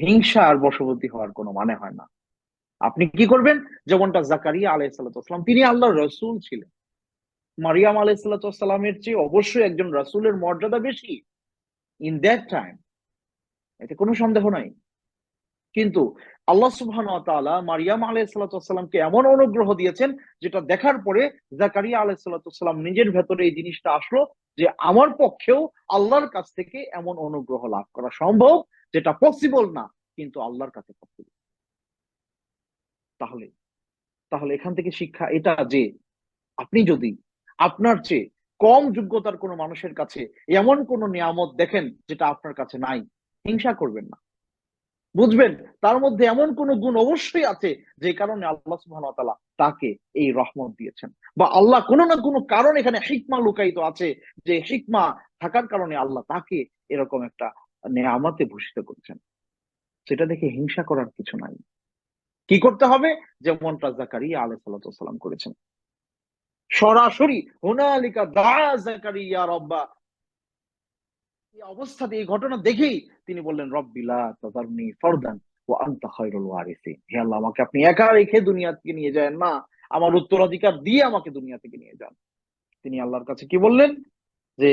হিংসার বশবর্তী হওয়ার কোনো মানে হয় না। আপনি কি করবেন? যেমনটা জাকারিয়া আলাইহিস সালাম, তিনি আল্লাহর রাসূল ছিলেন। মারিয়াম আলাইহিস সালামের চেয়ে অবশ্যই একজন রাসূলের মর্যাদা বেশি ইন দ্যাট টাইম, এতে কোনো সন্দেহ নাই। কিন্তু আল্লাহ সুবহানাহু ওয়া তাআলা মারিয়াম আলাইহিস সালামকে এমন অনুগ্রহ দিয়েছেন, যেটা দেখার পরে জাকারিয়া আলাইহিস সালাম নিজের ভেতরে এই জিনিসটা আসলো যে আমার পক্ষেও আল্লাহর কাছ থেকে এমন অনুগ্রহ লাভ করা সম্ভব, যেটা পসিবল না কিন্তু আল্লাহর কাছে পসিবল। তাহলে তাহলে এখান থেকে শিক্ষা এটা যে আপনি যদি আপনার চেয়ে কম যোগ্যতার কোনো মানুষের কাছে এমন কোন নিয়ামত দেখেন যেটা আপনার কাছে নাই, হিংসা করবেন না। বুঝবেন তার মধ্যে এমন কোন গুণ অবশ্যই আছে যে কারণে আল্লাহ সুবহানাহু ওয়া তাআলা তাকে এই রহমত দিয়েছেন, বা আল্লাহ কোনো না কোনো কারণ এখানে হিকমা লুকায়িত আছে, যে হিকমা থাকার কারণে আল্লাহ তাকে এরকম একটা নেয়ামতে ভূষিত করছেন। সেটা দেখে হিংসা করার কিছু নাই। কি করতে হবে? যেমনটা জাকারিয়া আলাইহিস সালাম করেছেন, সরাসরি হুনালিকা দা জাকারিয়া রব্বা, এই অবস্থাতে এই ঘটনা দেখেই তিনি বললেন, রব্বি লা তাযারনি ফারদান ওয়া আনতা খায়রুল ওয়ারিসিন। হে আল্লাহ, আমাকে আপনি একা রেখে দুনিয়া থেকে নিয়ে যান না, আমার উত্তরাধিকার দিয়ে আমাকে দুনিয়া থেকে নিয়ে যান। তিনি আল্লাহর কাছে কি বললেন? যে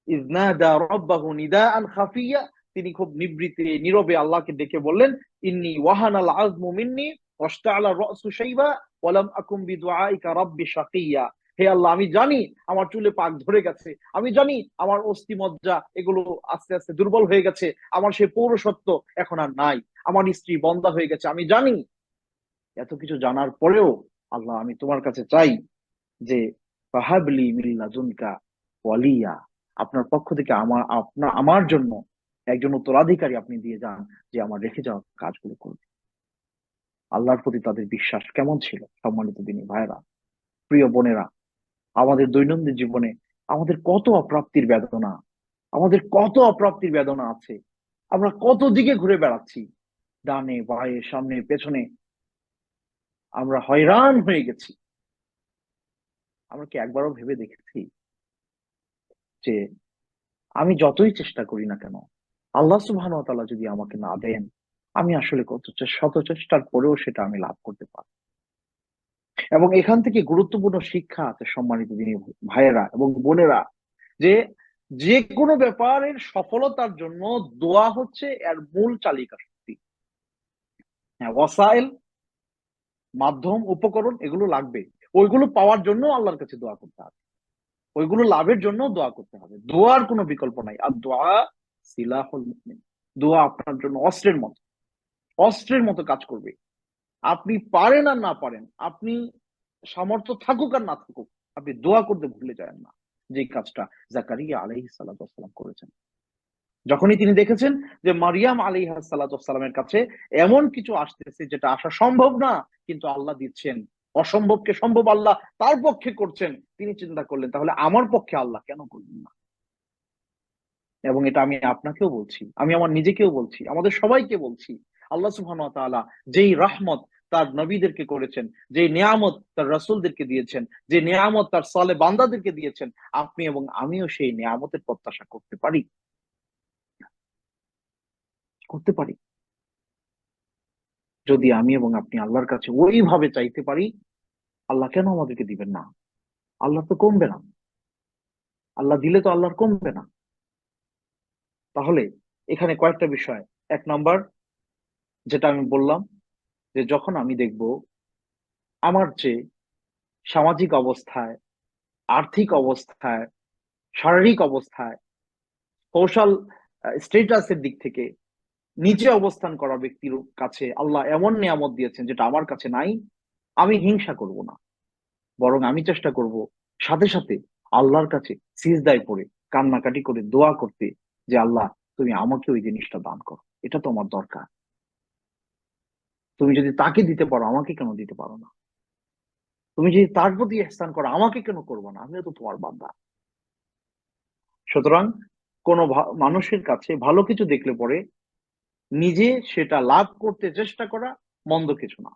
ইজনাদা রাব্বাহু নিদাআন খাফিয়া, তিনি খুব নিবৃতে নীরবে আল্লাহকে ডেকে বললেন, ইন্নী ওয়াহানাল আযমু মিন্নী ওয়াশতাআলা রাসু শাইবা ওয়া লাম আকুম বিদুআইকা রাব্বি শাকিয়া। হে আল্লাহ, আমি জানি আমার চুলে পাক ধরে গেছে, আমি জানি আমার অস্থি মজ্জা এগুলো আস্তে আস্তে দুর্বল হয়ে গেছে, আমার সেই পৌরসত্ব এখন আর নাই, আমার স্ত্রী বন্ধা হয়ে গেছে, আমি জানি। এত কিছু জানার পরেও আল্লাহ, আমি তোমার কাছে চাই যে ফাহাবলি মিন লাদুনকা ওয়ালিয়া, আপনার পক্ষ থেকে আমার জন্য একজন উত্তরাধিকারী আপনি দিয়ে যান, যে আমার রেখে যাওয়া কাজগুলো করবে। আল্লাহর প্রতি তাদের বিশ্বাস কেমন ছিল! সম্মানিত দিনী ভাইরা, প্রিয় বোনেরা, আমাদের দৈনন্দিন জীবনে আমাদের কত অপ্রাপ্তির বেদনা, আমাদের কত অপ্রাপ্তির বেদনা আছে। আমরা কত দিকে ঘুরে বেড়াচ্ছি, ডানে বাঁয়ে সামনে পেছনে, আমরা হয়রান হয়ে গেছি। আমরা কি একবারও ভেবে দেখেছি যে আমি যতই চেষ্টা করি না কেন, আল্লাহ সুবহানাহু ওয়া তাআলা যদি আমাকে না দেন, আমি আসলে শত চেষ্টার পরেও সেটা আমি লাভ করতে পারি। এবং এখান থেকে গুরুত্বপূর্ণ শিক্ষা আছে, সম্মানিত দিনী ভাইয়েরা এবং বোনেরা, যে যে কোনো ব্যাপারের সফলতার জন্য দোয়া হচ্ছে এর মূল চালিকা শক্তি। হ্যাঁ, ওয়াসাইল, মাধ্যম, উপকরণ এগুলো লাগবে, ওইগুলো পাওয়ার জন্য আল্লাহর কাছে দোয়া করতে হবে, ওইগুলো লাভের জন্য দোয়া করতে হবে। দোয়ার কোনো বিকল্প নাই। আর দোয়া সিলাহুল মুমিন, দোয়া আপনার জন্য অস্ত্রের মতো, অস্ত্রের মতো কাজ করবে। আপনি পারেন আর না পারেন, আপনি সামর্থ্য থাকুক আর না থাকুক, আপনি দোয়া করতে ভুলে যায় না, যে কাজটা জাকারিয়া আলাইহিস সালাম করেছেন। যখনই তিনি দেখেছেন যে মারিয়াম আলাইহিস সালামের কাছে এমন কিছু আসতেছে যেটা আসা সম্ভব না, কিন্তু আল্লাহ দিচ্ছেন, অসম্ভবকে সম্ভব আল্লাহ তার পক্ষে করছেন, তিনি চিন্তা করলেন তাহলে আমার পক্ষে আল্লাহ কেন করবেন না। এবং এটা আমি আপনাকেও বলছি, আমি আমার নিজেকেও বলছি, আমাদের সবাইকে বলছি, আল্লাহ সুবহানাহু ওয়া তাআলা যেই রহমত তার নবীদেরকে করেছেন, যে নিয়ামত তার রাসূলদেরকে দিয়েছেন, যে নিয়ামত তার সালেহ বান্দাদেরকে দিয়েছেন, আপনি এবং আমিও সেই নিয়ামতের প্রত্যাশা করতে পারি, করতে পারি। যদি আমি এবং আপনি আল্লাহর কাছে ওইভাবে চাইতে পারি, আল্লাহ কেন আমাদেরকে দিবেন না? আল্লাহ তো কমবে না, আল্লাহ দিলে তো আল্লাহর কমবে না। তাহলে এখানে কয়েকটা বিষয়। এক নাম্বার, যেটা আমি বললাম, যে যখন আমি দেখব আমার চেয়ে সামাজিক অবস্থায়, আর্থিক অবস্থায়, শারীরিক অবস্থায়, সোশ্যাল স্ট্যাটাসের দিক থেকে নিচে অবস্থান করা ব্যক্তির কাছে আল্লাহ এমন নিয়ামত দিয়েছেন যেটা আমার কাছে নাই, আমি হিংসা করব না, বরং আমি চেষ্টা করব সাথে সাথে আল্লাহর কাছে সিজদায় পড়ে কান্নাকাটি করে দোয়া করতে, যে আল্লাহ, তুমি আমাকে ওই জিনিসটা দান করো, এটা তো আমার দরকার। তুমি যদি তাকে দিতে পারো, আমাকে কেন দিতে পারো না? তুমি যদি তার প্রতি ইহসান করো, আমাকে কেন করবো না? আমিও তো তোমার বান্দা। সুতরাং কোন মানুষের কাছে ভালো কিছু দেখলে পরে নিজে সেটা লাভ করতে চেষ্টা করা মন্দ কিছু না।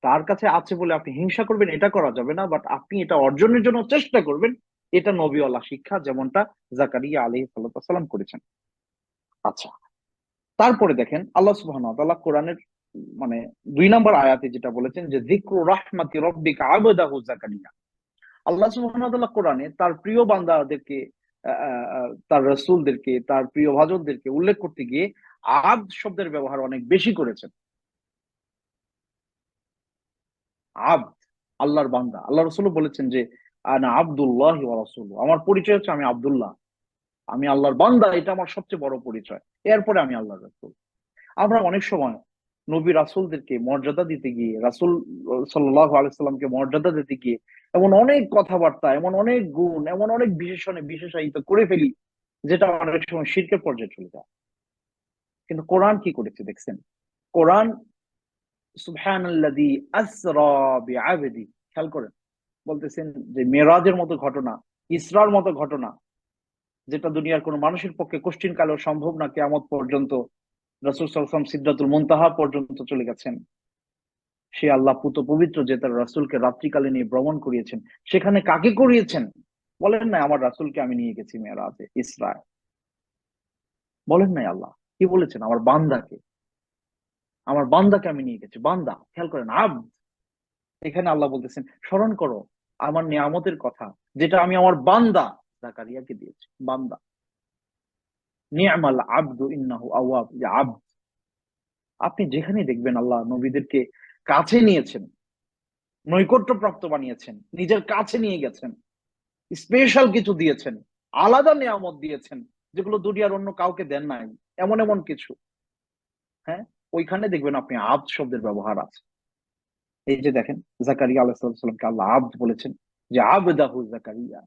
তার কাছে আছে বলে আপনি হিংসা করবেন, এটা করা যাবে না, বাট আপনি এটা অর্জনের জন্য চেষ্টা করবেন, এটা নবীওয়ালা শিক্ষা, যেমনটা জাকারিয়া আলাইহিস সালাম করেছেন। আচ্ছা, তারপরে দেখেন আল্লাহ সুবহানাহু ওয়া তাআলা কোরআনের মানে 2 নম্বর আয়াতে যেটা বলেছেন, যে যিকরু রাহমাতি রাব্বিকা আবদাহু জাকারিয়া। আল্লাহ সুবহানাহু ওয়া তাআলা কোরআনে তার প্রিয় বান্দাদেরকে, তার রাসূলদেরকে, তার প্রিয় ভাজনদেরকে উল্লেখ করতে গিয়ে আব্দ শব্দের ব্যবহার অনেক বেশি করেছেন। আব্দ, আল্লাহর বান্দা। আল্লাহ রাসূল বলেছেন যে আনা আব্দুল্লাহি ওয়া রাসূলুহু, আমার পরিচয় হচ্ছে আমি আব্দুল্লাহ, আমি আল্লাহর বান্দা, এটা আমার সবচেয়ে বড় পরিচয়। এরপরে আমি আল্লাহর রাসূল। আমরা অনেক সময় নবী রাসূলদেরকে মর্যাদা দিতে গিয়ে, রাসূল সাল্লাল্লাহু আলাইহি সাল্লামকে মর্যাদা দিতে গিয়ে এমন অনেক কথাবার্তা, এমন অনেক গুণ, এমন অনেক বিশেষণে বিশেষায়িত করে ফেলি, যেটা অনেক সময় শিরকের পর্যায়ে চলে যায়। কিন্তু কোরআন কি করেছে দেখছেন? কোরআন সুবহানাল্লাযী আসরা বিআবদি, খেয়াল করেন, বলতেছেন যে মেরাজের মতো ঘটনা, ইসরার মতো ঘটনা, যেটা দুনিয়ার কোনো মানুষের পক্ষে কোশ্চিন কালেও সম্ভব না, কিয়ামত পর্যন্ত রাসূল সাল্লাল্লাহু আলাইহি ওয়াসাল্লাম সিদরাতুল মুনতাহা পর্যন্ত চলে গেছেন। সে আল্লাহ পুত পবিত্র যে তার রাসূলকে রাত্রিকালে নিয়ে ভ্রমণ করিয়েছেন, সেখানে কাকে করিয়েছেন? বলেন না আমার রাসূলকে আমি নিয়ে গেছি মেরাজে, ইসরায়। বলেন নাই আল্লাহ, কি বলেছেন? আমার বান্দাকে, আমার বান্দাকে আমি নিয়ে গেছি। বান্দা, খেয়াল করেন, আব্দ। এখানে আল্লাহ বলতেছেন স্মরণ করো আমার নিয়ামতের কথা, যেটা আমি আমার বান্দা জাকারিয়াকে দিয়েছি। বান্দা, নি'মাল আবদু ইন্নাহু আওয়াব। যে আব্দ, আপনি যেখানে দেখবেন আল্লাহ নবীদেরকে কাছে নিয়েছেন, নৈকট্য প্রাপ্ত বানিয়েছেন, নিজের কাছে নিয়ে গেছেন, স্পেশাল কিছু দিয়েছেন, আলাদা নিয়ামত দিয়েছেন, যেগুলো দুনিয়ার অন্য কাউকে দেন নাই, এমন এমন কিছু। হ্যাঁ, ওইখানে দেখবেন আপনি আব্দ শব্দের ব্যবহার আছে। এই যে দেখেন, জাকারিয়া আলাইহিস সালামকে আল্লাহ আব্দ বলেছেন, যে আবদাহু জাকারিয়া।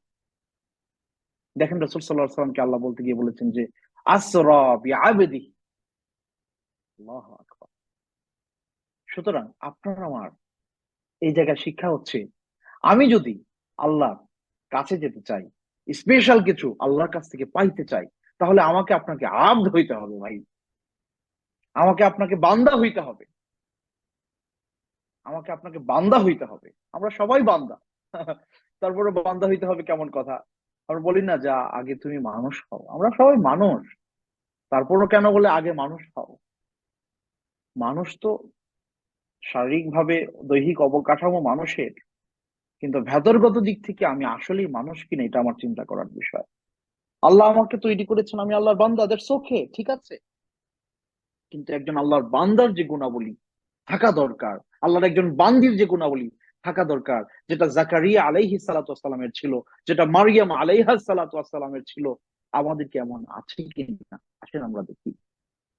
দেখেন রাসূল সাল্লাল্লাহু আলাইহি সাল্লামকে আল্লাহ বলতে গিয়ে বলেছেন যে আসরা বিআবদিহি। আল্লাহু আকবার। সুতরাং আপনার আমার এই জায়গায় শিক্ষা হচ্ছে, আমি যদি আল্লাহর কাছে যেতে চাই, স্পেশাল কিছু আল্লাহর কাছ থেকে পাইতে চাই, তাহলে আমাকে আপনাকে আব্দ হইতে হবে ভাই, আমাকে আপনাকে বান্দা হইতে হবে, আমাকে আপনাকে বান্দা হইতে হবে। আমরা সবাই বান্দা। তারপরে বান্দা হইতে হবে কেমন কথা? আমরা বলি না যা আগে তুমি মানুষ হও। আমরা সবাই মানুষ, তারপরও কেন বলে আগে মানুষ হও? মানুষ তো শারীরিকভাবে দৈহিক অবকাঠামো মানুষের, কিন্তু ভেতরগত দিক থেকে আমি আসলেই মানুষ কিনা, এটা আমার চিন্তা করার বিষয়। আল্লাহ আমাকে তৈরি করেছেন, আমি আল্লাহর বান্দা, দ্যাটস ওকে, ঠিক আছে। কিন্তু একজন আল্লাহর বান্দার যে গুণাবলী থাকা দরকার, আল্লাহর একজন বান্দির যে গুণাবলী থাকা দরকার, যেটা জাকারিয়া আলাইহিস সালাতু ওয়াসসালামের ছিল, যেটা মারিয়াম আলাইহাস সালাতু ওয়াসসালামের ছিল, আমাদের কেমন আছে কিনা আসেন আমরা দেখি।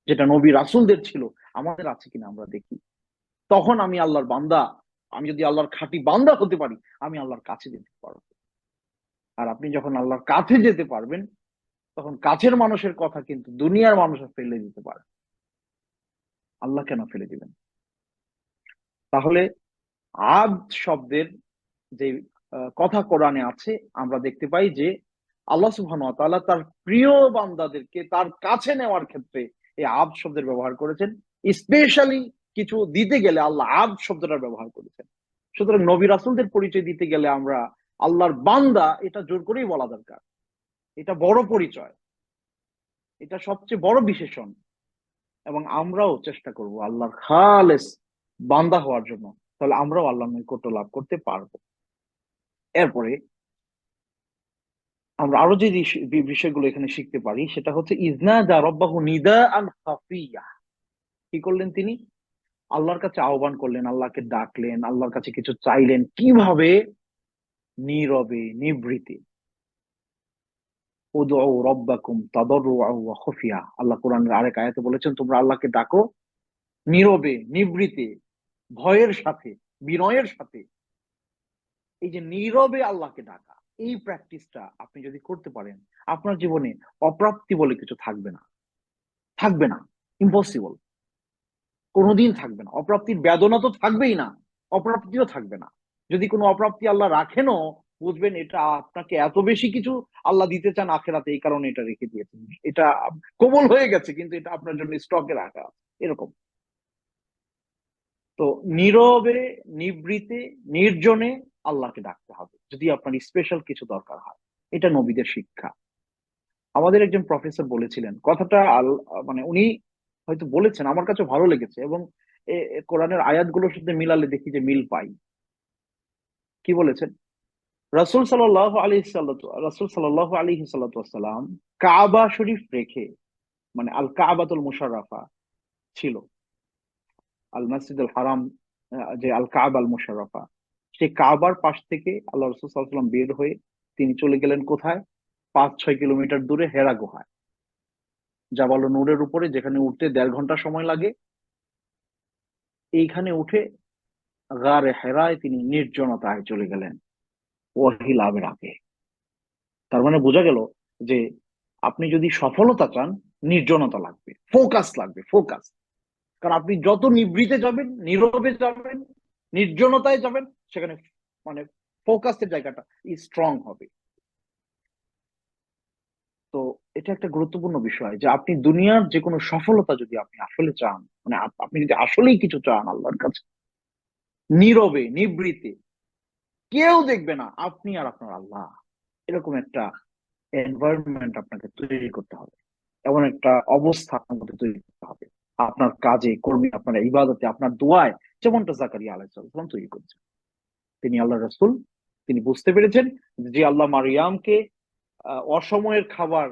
যেটা নবী রাসূলদের ছিল, আমাদের আছে কিনা আমরা দেখি। তখন আমি আল্লাহর বান্দা, আমি যদি আল্লাহর খাঁটি বান্দা হতে পারি, আমি আল্লাহর কাছে যেতে পারবো। আর আপনি যখন আল্লাহর কাছে যেতে পারবেন, তখন কাছের মানুষের কথা কিন্তু দুনিয়ার মানুষ ফেলে দিতে পারে। আল্লাহ কেন ফেলে দিবেন? তাহলে আব্দ শব্দের যে কথা কোরআনে আছে, আমরা দেখতে পাই যে আল্লাহ সুবহানাহু ওয়া তাআলা তার প্রিয় বান্দাদেরকে তার কাছে নেওয়ার ক্ষেত্রে এই আব্দ শব্দের ব্যবহার করেছেন। স্পেশালি কিছু দিতে গেলে আল্লাহ আব্দ শব্দটার ব্যবহার করেছেন। সুতরাং নবী রাসূলদের পরিচয় দিতে গেলে আমরা আল্লাহর বান্দা, এটা জোর করেই বলা দরকার। এটা বড় পরিচয়, এটা সবচেয়ে বড় বিশেষণ। এবং আমরাও চেষ্টা করব আল্লাহর খালেস বান্দা হওয়ার জন্য, তাহলে আমরাও আল্লাহর নৈকট্য লাভ করতে পারবো। এরপরে আমরা আরো যে বিষয়গুলো এখানে শিখতে পারি, সেটা হচ্ছে ইজনাদা রব্বাহু নিদাআন খাফিয়া। কি করলেন তিনি? আল্লাহর কাছে আহ্বান করলেন, আল্লাহকে ডাকলেন, আল্লাহর কাছে কিছু চাইলেন। কিভাবে? নীরবে, নিভৃতে। উদউ রব্বাকুম তাদাররুআন ওয়া খুফিয়া। আল্লাহ কোরআনের আরেক আয়াতে বলেছেন, তোমরা আল্লাহকে ডাকো নীরবে, নিভৃতে, ভয়ের সাথে, বিনয়ের সাথে। এই যে নীরবে আল্লাহকে ডাকা, এই প্র্যাকটিসটা আপনি যদি করতে পারেন, আপনার জীবনে অপ্রাপ্তি বলে কিছু থাকবে না। থাকবে না, ইম্পসিবল, কোনোদিন থাকবে না। অপ্রাপ্তির বেদনা তো থাকবেই না, অপ্রাপ্তিও থাকবে না। যদি কোনো অপ্রাপ্তি আল্লাহ রাখেনও, বুঝবেন এটা আপনাকে এত বেশি কিছু আল্লাহ দিতে চান আখেরাতে, এই কারণে এটা রেখে দিয়েছেন। এটা কবুল হয়ে গেছে, কিন্তু এটা আপনার জন্য স্টকে রাখা আছে, এরকম। তো নীরবে, নিভৃতে, নির্জনে আল্লাহকে ডাকতে হবে যদি আপনার স্পেশাল কিছু দরকার হয়। এটা নবীদের শিক্ষা। আমাদের একজন প্রফেসর বলেছিলেন কথাটা, মানে উনি হয়তো বলেছেন, আমার কাছে ভালো লেগেছে, এবং কোরআনের আয়াতগুলোর সাথে মিলালে দেখি যে মিল পাই। কি বলেছেন? রাসূল সাল্লাল্লাহু আলাইহি সাল্লাম কাবা শরীফ রেখে মানে আল কাবাতুল মুশাররাফা ছিল, আল মসজিদুল হারাম, যে আল কাবা আল মুশাররাফা, সেই কাবার পাশ থেকে আল্লাহ রাসূল সাল্লাল্লাহু আলাইহি ওয়াসাল্লাম বের হয়ে তিনি চলে গেলেন কোথায়? 5-6 কিলোমিটার দূরে হেরা গুহায়, জাবাল নূরের উপরে, যেখানে উঠতে 1.5 ঘন্টা সময় লাগে। এইখানে উঠে গারে হেরায় তিনি নির্জনতায় চলে গেলেন ওয়াহি লাভের আগে। তার মানে বোঝা গেল যে আপনি যদি সফলতা চান, নির্জনতা লাগবে, ফোকাস লাগবে, ফোকাস। কারণ আপনি যত নিভৃতে যাবেন, নীরবে যাবেন, নির্জনতায় যাবেন, সেখানে মানে ফোকাসের জায়গাটা স্ট্রং হবে। তো এটা একটা গুরুত্বপূর্ণ বিষয় যে আপনি দুনিয়ার যে কোনো সফলতা যদি আপনি আসলে চান, মানে আপনি যদি আসলেই কিছু চান আল্লাহর কাছে, নীরবে নিভৃতে, কেউ দেখবে না, আপনি আর আপনার আল্লাহ, এরকম একটা এনভায়রনমেন্ট আপনাকে তৈরি করতে হবে, এমন একটা অবস্থা আপনার মধ্যে তৈরি করতে হবে, আপনার কাজে কর্মে, আপনার ইবাদতে, আপনার দোয়ায়, যেমনটা জাকারিয়া আলাইহিস সালাম তৈরি করেছেন। তিনি আল্লাহ রাসূল, তিনি বুঝতে পেরেছেন যে আল্লাহ মারিয়ামকে অসময়ের খাবার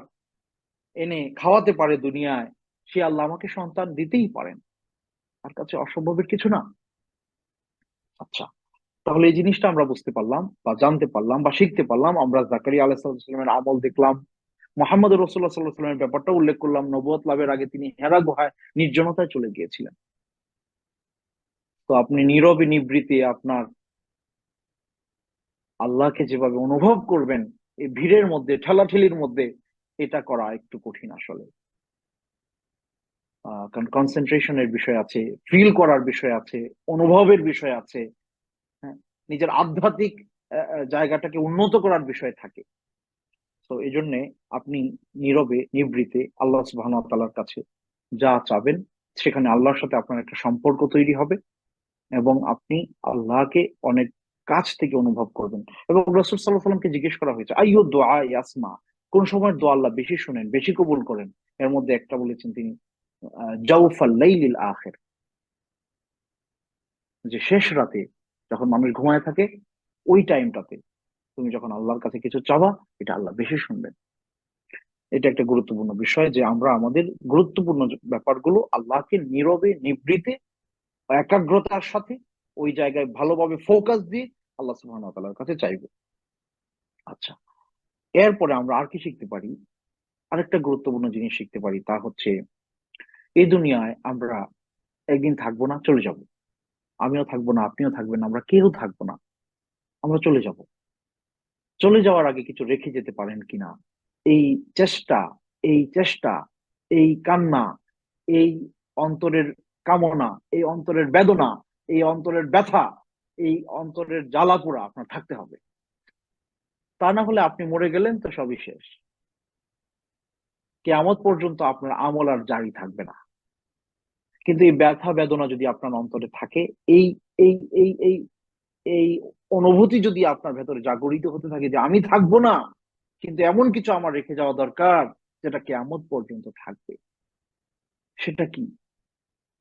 এনে খাওয়াতে পারে দুনিয়ায়, সে আল্লাহ আমাকে সন্তান দিতেই পারেন, তার কাছে অসম্ভবের কিছু না। আচ্ছা, তাহলে এই জিনিসটা আমরা বুঝতে পারলাম বা জানতে পারলাম বা শিখতে পারলাম। আমরা জাকারিয়া আলাইহিস সালামের আমল দেখলাম, মুহাম্মদ রাসূলুল্লাহ সাল্লাল্লাহু আলাইহি ওয়াসাল্লামের ব্যাপারটা উল্লেখ করলাম, নবুয়ত লাভের আগে তিনি হেরা গুহায় নির্জনতায় চলে গিয়েছিলেন। তো আপনি নীরবে নিভৃতে আপনার আল্লাহকে যেভাবে অনুভব করবেন এই ভিড়ের মধ্যে, ঠেলাঠেলির মধ্যে, এটা করা একটু কঠিন আসলে। কারণ কনসেন্ট্রেশনের বিষয় আছে, ফিল করার বিষয় আছে, অনুভবের বিষয় আছে, হ্যাঁ, নিজের আধ্যাত্মিক জায়গাটাকে উন্নত করার বিষয় থাকে। তো এই জন্য আপনি নীরবে নিভৃতে আল্লাহ সুবহানাহু ওয়া তাআলার কাছে যা চাবেন, সেখানে আল্লাহর সাথে আপনার একটা সম্পর্ক তৈরি হবে এবং আপনি আল্লাহকে অনেক কাছ থেকে অনুভব করবেন। এবং রাসূল সাল্লাল্লাহু আলাইহি ওয়াসাল্লামকে জিজ্ঞেস করা হয়েছে, আইয়ু দুআ ইয়াসমা, কোন সময় দোয়া আল্লাহ বেশি শুনেন, বেশি কবুল করেন? এর মধ্যে একটা বলেছেন তিনি, জাওফাল লাইলিল আখির, যে শেষ রাতে যখন মানুষ ঘুমায় থাকে, ওই টাইমটাতে তুমি যখন আল্লাহর কাছে কিছু চাবা, এটা আল্লাহ বেশি শুনবেন। এটা একটা গুরুত্বপূর্ণ বিষয় যে আমরা আমাদের গুরুত্বপূর্ণ ব্যাপারগুলো আল্লাহকে নীরবে নিভৃতে একাগ্রতার সাথে ওই জায়গায় ভালোভাবে ফোকাস দিয়ে আল্লাহ সুবহানাহু ওয়া তাআলার কাছে চাইবো। আচ্ছা, এরপরে আমরা আর কি শিখতে পারি? আরেকটা গুরুত্বপূর্ণ জিনিস শিখতে পারি, তা হচ্ছে এই দুনিয়ায় আমরা একদিন থাকবো না, চলে যাব। আমিও থাকবো না, আপনিও থাকবেন না, আমরা কেউ থাকবো না, আমরা চলে যাব। চলে যাওয়ার আগে কিছু রেখে যেতে পারেন কিনা, এই চেষ্টা, এই চেষ্টা, এই কান্না, এই অন্তরের কামনা, এই অন্তরের বেদনা, এই অন্তরের ব্যথা, এই অন্তরের জ্বালাপোড়া আপনার থাকতে হবে। তা না হলে আপনি মরে গেলেন তো সবই শেষ, কিয়ামত পর্যন্ত আপনার আমল আর জারি থাকবে না। কিন্তু এই ব্যথা বেদনা যদি আপনার অন্তরে থাকে, এই এই এই এই এই অনুভূতি যদি আপনার ভেতরে জাগরিত হতে থাকে যে আমি থাকবো না, কিন্তু এমন কিছু আমার রেখে যাওয়া দরকার যেটা কিয়ামত পর্যন্ত থাকবে, সেটা কি?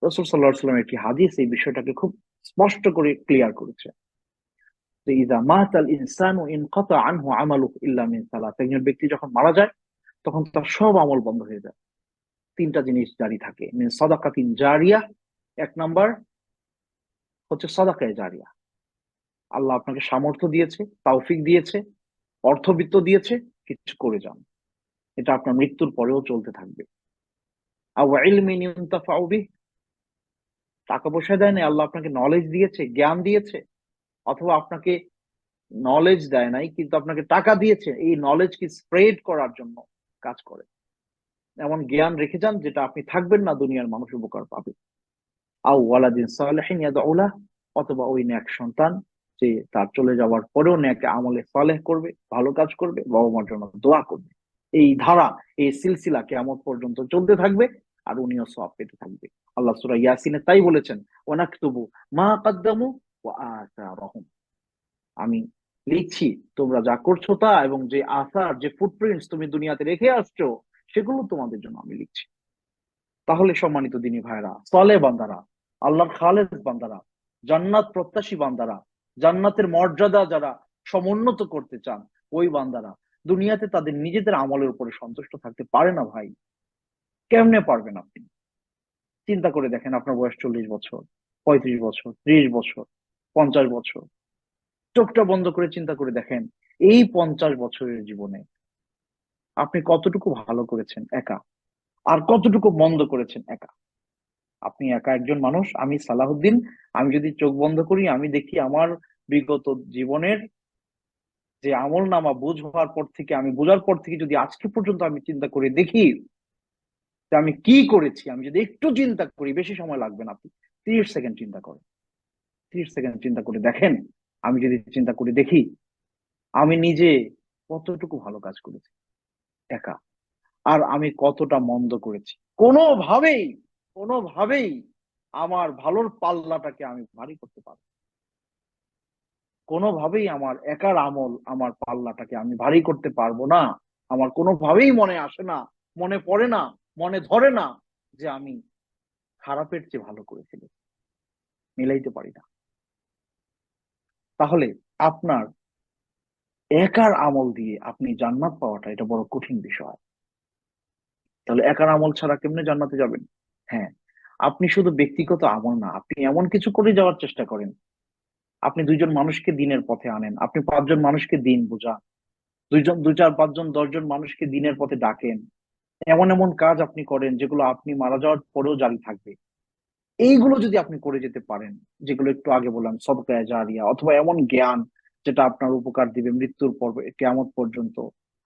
রাসূল সাল্লাল্লাহু আলাইহি ওয়াসাল্লাম একটি হাদিস এই বিষয়টাকে খুব স্পষ্ট করে ক্লিয়ার করেছে যে ইযা মাতাল ইনসানু ইনকাতা আনহু আমালুহু ইল্লা মিন সালাত, একজন ব্যক্তি যখন মারা যায় তখন তার সব আমল বন্ধ হয়ে যায়, তিনটা জিনিস জারি থাকে। মিন সাদাকাতিন জারিয়া, এক নাম্বার হচ্ছে সাদাকায়ে জারিয়া, আল্লাহ আপনাকে সামর্থ্য দিয়েছে, তৌফিক দিয়েছে, অর্থবিত্ত দিয়েছে, কিছু করে যান, এটা আপনার মৃত্যুর পরেও চলতে থাকবে। আও ইলমিন ইউনতাফাউ বিহ, টাকা পয়সা দেয় না, আল্লাহ আপনাকে নলেজ দিয়েছে, জ্ঞান দিয়েছে, অথবা আপনাকে নলেজ দেয় নাই কিন্তু আপনাকে টাকা দিয়েছে, এই নলেজ কি স্প্রেড করার জন্য কাজ করে, এমন জ্ঞান রেখে যান যেটা আপনি থাকবেন না, দুনিয়ার মানুষ উপকার পাবে। আও ওয়ালাদিন সালিহিন ইয়াদউ লাহ, অথবা ওই নেক সন্তান যে তার চলে যাওয়ার পরেও নেক আমলে সালেহ করবে, ভালো কাজ করবে, বাবা মার জন্য দোয়া করবে। এই ধারা, এই সিলসিলা কিয়ামত পর্যন্ত চলতে থাকবে, আর উনিও সওয়াব পেতে থাকবে। আল্লাহ সূরা ইয়াসিনে তাই বলেছেন, ওয়ানাকতুবু মা কদ্দামু ওয়া আসারহুম, আমি লিখছি তোমরা যা করছো তা, এবং যে আসার, যে ফুটপ্রিন্টস তুমি দুনিয়াতে রেখে আসছো, সেগুলো তোমাদের জন্য আমি লিখছি। তাহলে সম্মানিত দিনী ভাইরা, সালেহ বান্দারা, আল্লাহর খালেস বান্দারা, জান্নাত প্রত্যাশী বান্দারা, জান্নাতের মর্যাদা যারা সমুন্নত করতে চান, ওই বান্দারা দুনিয়াতে তাদের নিজেদের আমলের উপরে সন্তুষ্ট থাকতে পারে না ভাই। কেমনে পারবেন আপনি? চিন্তা করে দেখেন, আপনার বয়স 40 বছর, 35 বছর, 30 বছর, 50 বছর। চোখটা বন্ধ করে চিন্তা করে দেখেন, এই 50 বছরের জীবনে আপনি কতটুকু ভালো করেছেন একা, আর কতটুকু মন্দ করেছেন একা। আপনি একা একজন মানুষ, আমি সালাহুদ্দিন। আমি যদি চোখ বন্ধ করি, আমি দেখি আমার বিগত জীবনের যে আমল নামা বুঝ হওয়ার পর থেকে, আমি বোঝার পর থেকে যদি আজকে পর্যন্ত আমি চিন্তা করে দেখি যে আমি কি করেছি, আমি যদি একটু চিন্তা করি, বেশি সময় লাগবে না, আপনি 30 সেকেন্ড চিন্তা করেন। 30 সেকেন্ড চিন্তা করে দেখেন, আমি যদি চিন্তা করে দেখি আমি নিজে কতটুকু ভালো কাজ করেছি একা, আর আমি কতটা মন্দ করেছি। কোনোভাবেই কোনোভাবেই আমার ভালোর পাল্লাটাকে আমি ভারী করতে পারবো না। কোনোভাবেই আমার একার আমল আমার পাল্লাটাকে আমি ভারী করতে পারবো না। আমার কোনোভাবেই মনে আসে না, মনে পড়ে না, মনে ধরে না যে আমি খারাপের চেয়ে ভালো করে ফেলেছি। মিলাইতে পারি না। তাহলে আপনার একার আমল দিয়ে আপনি জান্নাত পাওয়াটা এটা বড় কঠিন বিষয়। তাহলে একার আমল ছাড়া কেমনে জান্নাতে যাবেন? হ্যাঁ, আপনি শুধু ব্যক্তিগত আমল না, আপনি এমন কিছু করে যাওয়ার চেষ্টা করেন। আপনি 2 জন মানুষকে দিনের পথে আনেন, আপনি 5 জন মানুষকে দিন বোঝান, 2 জন, 2, 4, 5 জন, 10 জন মানুষকে দিনের পথে ডাকেন। এমন এমন কাজ আপনি করেন যেগুলো আপনি মারা যাওয়ার পরেও জারি থাকবে। এইগুলো যদি আপনি করে যেতে পারেন, যেগুলো একটু আগে বললাম, সদকায়ে জারিয়া, অথবা এমন জ্ঞান যেটা আপনার উপকার দিবে মৃত্যুর পর, কিয়ামত পর্যন্ত।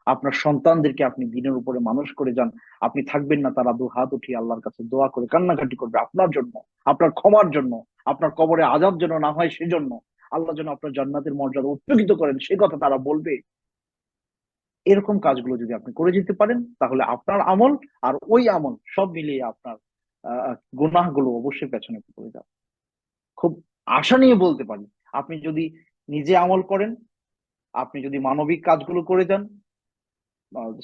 আপনার সন্তানদেরকে আপনি দিনের উপরে মানুষ করে যান। আপনি থাকবেন না, তারা 2 হাত উঠিয়ে আল্লাহর কাছে দোয়া করে কান্নাকাটি করবে আপনার জন্য, আপনার ক্ষমার জন্য, আপনার কবরে আযাব যেন না হয় সেজন্য, আল্লাহ যেন আপনার জান্নাতের মর্যাদা উচ্চকিত করেন সে কথা তারা বলবে। এরকম কাজগুলো যদি আপনি করে যেতে পারেন, তাহলে আপনার আমল আর ওই আমল সব মিলিয়ে আপনার গুনাহগুলো অবশ্যই পেছনে পড়ে যাবে। খুব আশা নিয়ে বলতে পারি, আপনি যদি নিজে আমল করেন, আপনি যদি মানবিক কাজগুলো করে যান,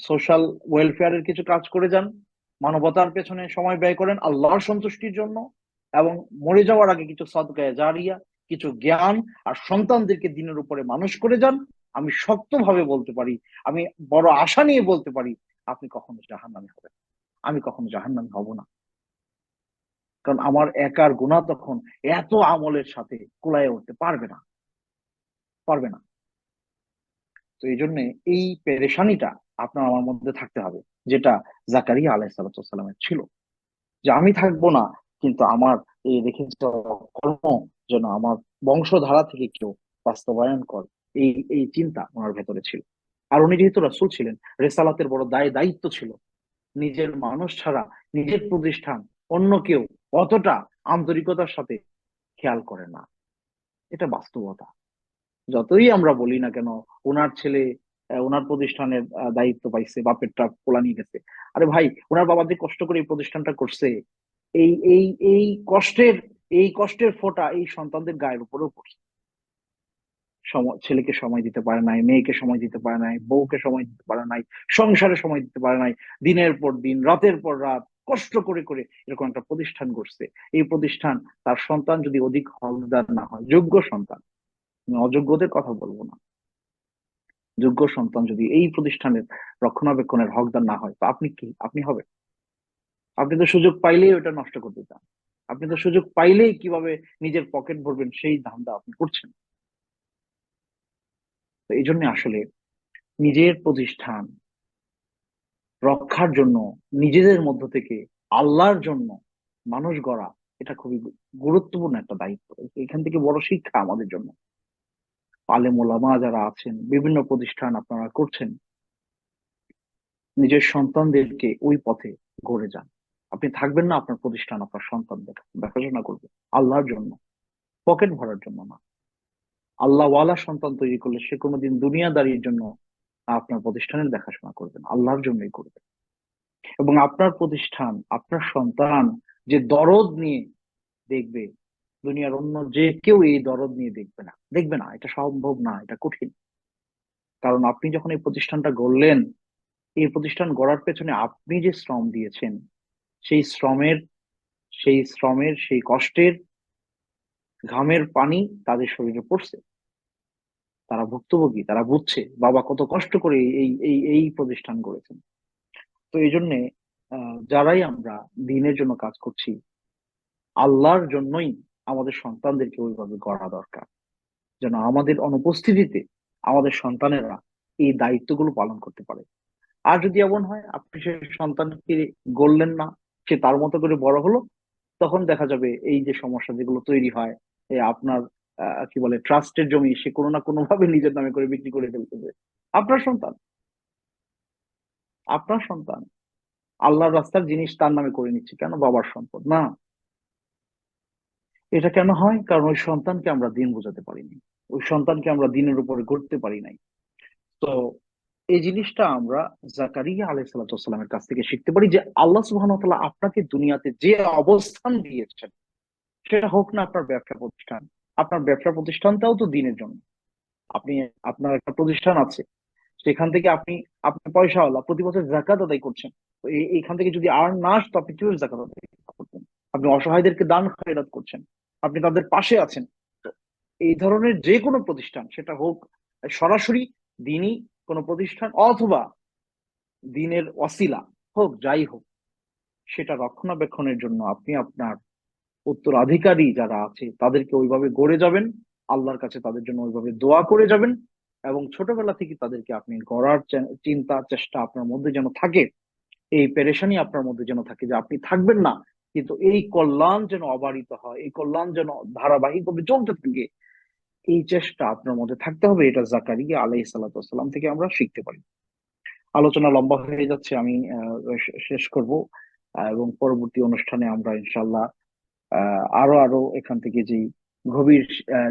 সোশ্যাল ওয়েলফেয়ারের কিছু কাজ করে যান, মানবতার পেছনে সময় ব্যয় করেন আল্লাহর সন্তুষ্টির জন্য, এবং মরে যাওয়ার আগে কিছু সদকায়ে জারিয়া, কিছু জ্ঞান আর সন্তানদেরকে দিনের উপরে মানুষ করে যান, আমি শক্তভাবে বলতে পারি, আমি বড় আশা নিয়ে বলতে পারি, আপনি কখনো জাহান্নামী হবেন, আমি কখনো জাহান্নামী হব না। কারণ আমার একার গুনাহ তখন এত আমলের সাথে কুলায় উঠতে পারবে না, পারবে না। তো এই জন্য এই পেরেশানিটা আপনার আমার মধ্যে থাকতে হবে, যেটা জাকারিয়া আলাইহিস সালামের ছিল, যে আমি থাকবো না, কিন্তু আমার এই রেখে যাওয়া কর্ম যেন আমার বংশধারা থেকে কেউ বাস্তবায়ন করে। এই এই চিন্তা ওনার ভেতরে ছিল। আর উনি যেহেতু রাসূল ছিলেন, রেসালাতের বড় দায়িত্ব ছিল। নিজের মানুষ ছাড়া নিজের প্রতিষ্ঠান অন্য কেউ অতটা আন্তরিকতার সাথে খেয়াল করে না। এটা বাস্তবতা। যতই আমরা বলি না কেন, ওনার ছেলে ওনার প্রতিষ্ঠানের দায়িত্ব পাইছে, বাপেরটা পোলা নিয়ে গেছে। আরে ভাই, ওনার বাবা যে কষ্ট করে এই প্রতিষ্ঠানটা করছে, এই এই এই কষ্টের এই কষ্টের ফোঁটা এই সন্তানদের গায়ের উপরেও পড়ছে। ছেলেকে সময় দিতে পারে নাই, মেয়েকে সময় দিতে পারে নাই, বউকে সময় দিতে পারে নাই, সংসারে সময় দিতে পারে নাই, দিনের পর দিন, রাতের পর রাত কষ্ট করে করে এরকম একটা প্রতিষ্ঠান করছে। এই প্রতিষ্ঠান, তার সন্তান যদি অধিক হকদার না হয়, যোগ্য সন্তান, আমি অযোগ্যদের কথা বলবো না, যোগ্য সন্তান যদি এই প্রতিষ্ঠানের রক্ষণাবেক্ষণের হকদার না হয়, তো আপনি কি, আপনি হবে? আপনি তো সুযোগ পাইলেই ওটা নষ্ট করতে চান। আপনি তো সুযোগ পাইলেই কিভাবে নিজের পকেট ভরবেন সেই ধান্দা আপনি করছেন। তো এই জন্য আসলে নিজের প্রতিষ্ঠান রক্ষার জন্য, নিজেদের মধ্য থেকে আল্লাহর জন্য মানুষ গড়া, এটা খুবই গুরুত্বপূর্ণ একটা দায়িত্ব। এখান থেকে বড় শিক্ষা আমাদের জন্য। আলেম ওলামা যারা আছেন, বিভিন্ন প্রতিষ্ঠান আপনারা করছেন, নিজের সন্তানদেরকে ওই পথে গড়ে যান। আপনি থাকবেন না, আপনার প্রতিষ্ঠান আপনার সন্তান দেখাশোনা করবে আল্লাহর জন্য, পকেট ভরার জন্য না। আল্লাহ ওয়ালা সন্তান তৈরি করলে সে কোনোদিন দুনিয়াদারির জন্য আপনার প্রতিষ্ঠানের দেখাশোনা করবে না, আল্লাহর জন্যই করবে। এবং আপনার প্রতিষ্ঠান, আপনার সন্তান যে দরদ নিয়ে দেখবে, দুনিয়ার অন্য যে কেউ এই দরদ নিয়ে দেখবে না, দেখবে না, এটা সম্ভব না, এটা কঠিন। কারণ আপনি যখন এই প্রতিষ্ঠানটা গড়লেন, এই প্রতিষ্ঠান গড়ার পেছনে আপনি যে শ্রম দিয়েছেন, সেই শ্রমের সেই কষ্টের ঘামের পানি তাদের শরীরে পড়ছে, তারা ভুক্তভোগী, তারা বুঝছে বাবা কত কষ্ট করে এই এই এই প্রতিষ্ঠান গড়েছেন। তো এই জন্য যারাই আমরা দিনের জন্য কাজ করছি, আল্লাহর জন্যই আমাদের সন্তানদেরকে ওইভাবে গড়া দরকার, যেন আমাদের অনুপস্থিতিতে আমাদের সন্তানেরা এই দায়িত্বগুলো পালন করতে পারে। আর যদি এমন হয় আপনি সে সন্তানকে গড়লেন না, সে তার মতো করে বড় হলো, তখন দেখা যাবে এই যে সমস্যা যেগুলো তৈরি হয়, আপনার কি বলে ট্রাস্টের জমি সে কোনো না কোনো ভাবে নিজের নামে করে বিক্রি করে ফেলতেছে। আপনার সন্তান, আপনার সন্তান আল্লাহর রাস্তার জিনিস তার নামে করে নিচ্ছে, কেন? বাবার সম্পদ না। এটা কেন হয়? কারণ ওই সন্তানকে আমরা দিন বোঝাতে পারিনি, ওই সন্তানকে আমরা দিনের উপরে গড়তে পারি নাই। তো এই জিনিসটা আমরা জাকারিয়া আলাইহিস সালামের কাছ থেকে শিখতে পারি, যে আল্লাহ সুবহানাহু ওয়া তাআলা আপনাকে দুনিয়াতে যে অবস্থান দিয়েছেন, সেটা হোক না আপনার ব্যবসা প্রতিষ্ঠান, আপনার ব্যবসা প্রতিষ্ঠানটাও তো দিনের জন্য। আপনি, আপনার একটা প্রতিষ্ঠান আছে, সেখান থেকে আপনি, আপনি পয়সাওয়ালা, প্রতি বছর জাকাত আদায় করছেন। তো এইখান থেকে যদি আর না আসতো, আপনি কিভাবে জাকাত আদায় করতেন? আপনি অসহায়দেরকে দান খয়রাত করছেন, আপনি তাদের পাশে আছেন। তো এই ধরনের যে কোনো প্রতিষ্ঠান, সেটা হোক সরাসরি দিনই কোনো প্রতিষ্ঠান, অথবা দিনের ওয়াসিলা হোক, যাই হোক, সেটা রক্ষণাবেক্ষণের জন্য আপনি আপনার উত্তরাধিকারী যারা আছে তাদেরকে ওইভাবে গড়ে যাবেন, আল্লাহর কাছে তাদের জন্য ওইভাবে দোয়া করে যাবেন, এবং ছোটবেলা থেকে তাদেরকে আপনি গড়ার চিন্তা চেষ্টা আপনার মধ্যে যেন থাকে, এই পেরেশানি আপনার মধ্যে যেন থাকে, যে আপনি থাকবেন না কিন্তু এই কল্যাণ যেন অবারিত হয়, এই কল্যাণ যেন ধারাবাহিকভাবে চলতে থাকে, এই চেষ্টা আপনার মধ্যে থাকতে হবে। এটা জাকারিয়া আলাইহিস সালাম থেকে আমরা শিখতে পারি। আলোচনা লম্বা হয়ে যাচ্ছে, আমি শেষ করব, এবং পরবর্তী অনুষ্ঠানে আমরা ইনশাল্লাহ আরো আরো এখান থেকে যে গভীর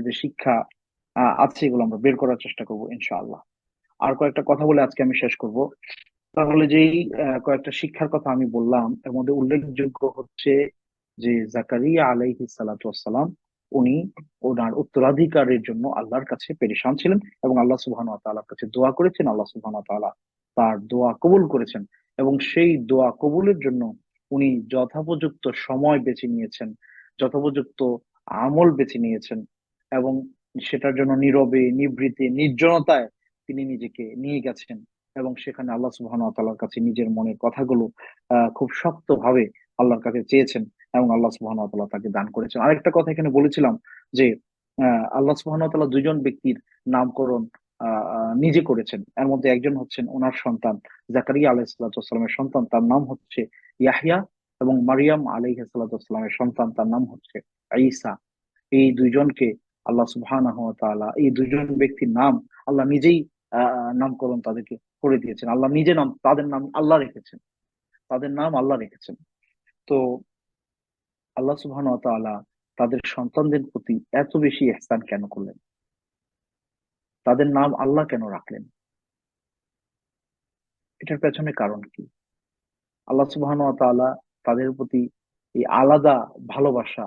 যে শিক্ষা আছে, এগুলো আমরা বের করার চেষ্টা করব ইনশাআল্লাহ। আর কয়েকটা কথা বলে আজকে আমি শেষ করব। তাহলে যেই কয়েকটা শিক্ষার কথা আমি বললাম, এর মধ্যে উল্লেখযোগ্য হচ্ছে যে জাকারিয়া আলাইহিস সালাতু ওয়াসসালাম, উনি ওনার উত্তরাধিকারের জন্য আল্লাহর কাছে পেরেশান ছিলেন, এবং আল্লাহ সুবহানাহু ওয়া তাআলার কাছে দোয়া করেছেন। আল্লাহ সুবহানাহু ওয়া তাআলা তার দোয়া কবুল করেছেন, এবং সেই দোয়া কবুলের জন্য উনি যথোপযুক্ত সময় বেছে নিয়েছেন, যথোপযুক্ত আমল বেছে নিয়েছেন, এবং সেটার জন্য নীরবে, নিভৃতে, নির্জনতায় তিনি নিজেকে নিয়ে গেছেন, এবং সেখানে আল্লাহ সুবহানাহু ওয়া তাআলার কাছে নিজের মনের কথাগুলো খুব শক্তভাবে আল্লাহর কাছে চেয়েছেন, এবং আল্লাহ সুবহানাহু ওয়া তাআলা তাকে দান করেছেন। আরেকটা কথা এখানে বলেছিলাম যে আল্লাহ সুবহানাহু ওয়া তাআলা দুইজন ব্যক্তির নামকরণ নিজে করেছেন। এর মধ্যে একজন হচ্ছেন ওনার সন্তান জাকারিয়া আলাইহিস সালাতু ওয়াসসালামের সন্তান, তার নাম হচ্ছে ইয়াহইয়া, এবং মারিয়াম আলাইহিস সালাতু ওয়াসসালামের সন্তান, তার নাম হচ্ছে ঈসা। এই দুইজনকে আল্লাহ সুবহানাহু ওয়া তাআলা, এই দুইজন ব্যক্তির নাম আল্লাহ নিজেই নামকরণ তাদেরকে করে দিয়েছেন। আল্লাহ নিজে নাম, তাদের নাম আল্লাহ রেখেছেন, তাদের নাম আল্লাহ রেখেছেন। তো আল্লাহ সুবহানাহু ওয়া তাআলা তাদের সন্তানদের প্রতি এত বেশি ইহসান কেন করলেন? তাদের নাম আল্লাহ কেন রাখলেন? এটার পেছনে কারণ কি? আল্লাহ সুবহানাহু ওয়া তাআলা তাদের প্রতি এই আলাদা ভালোবাসা,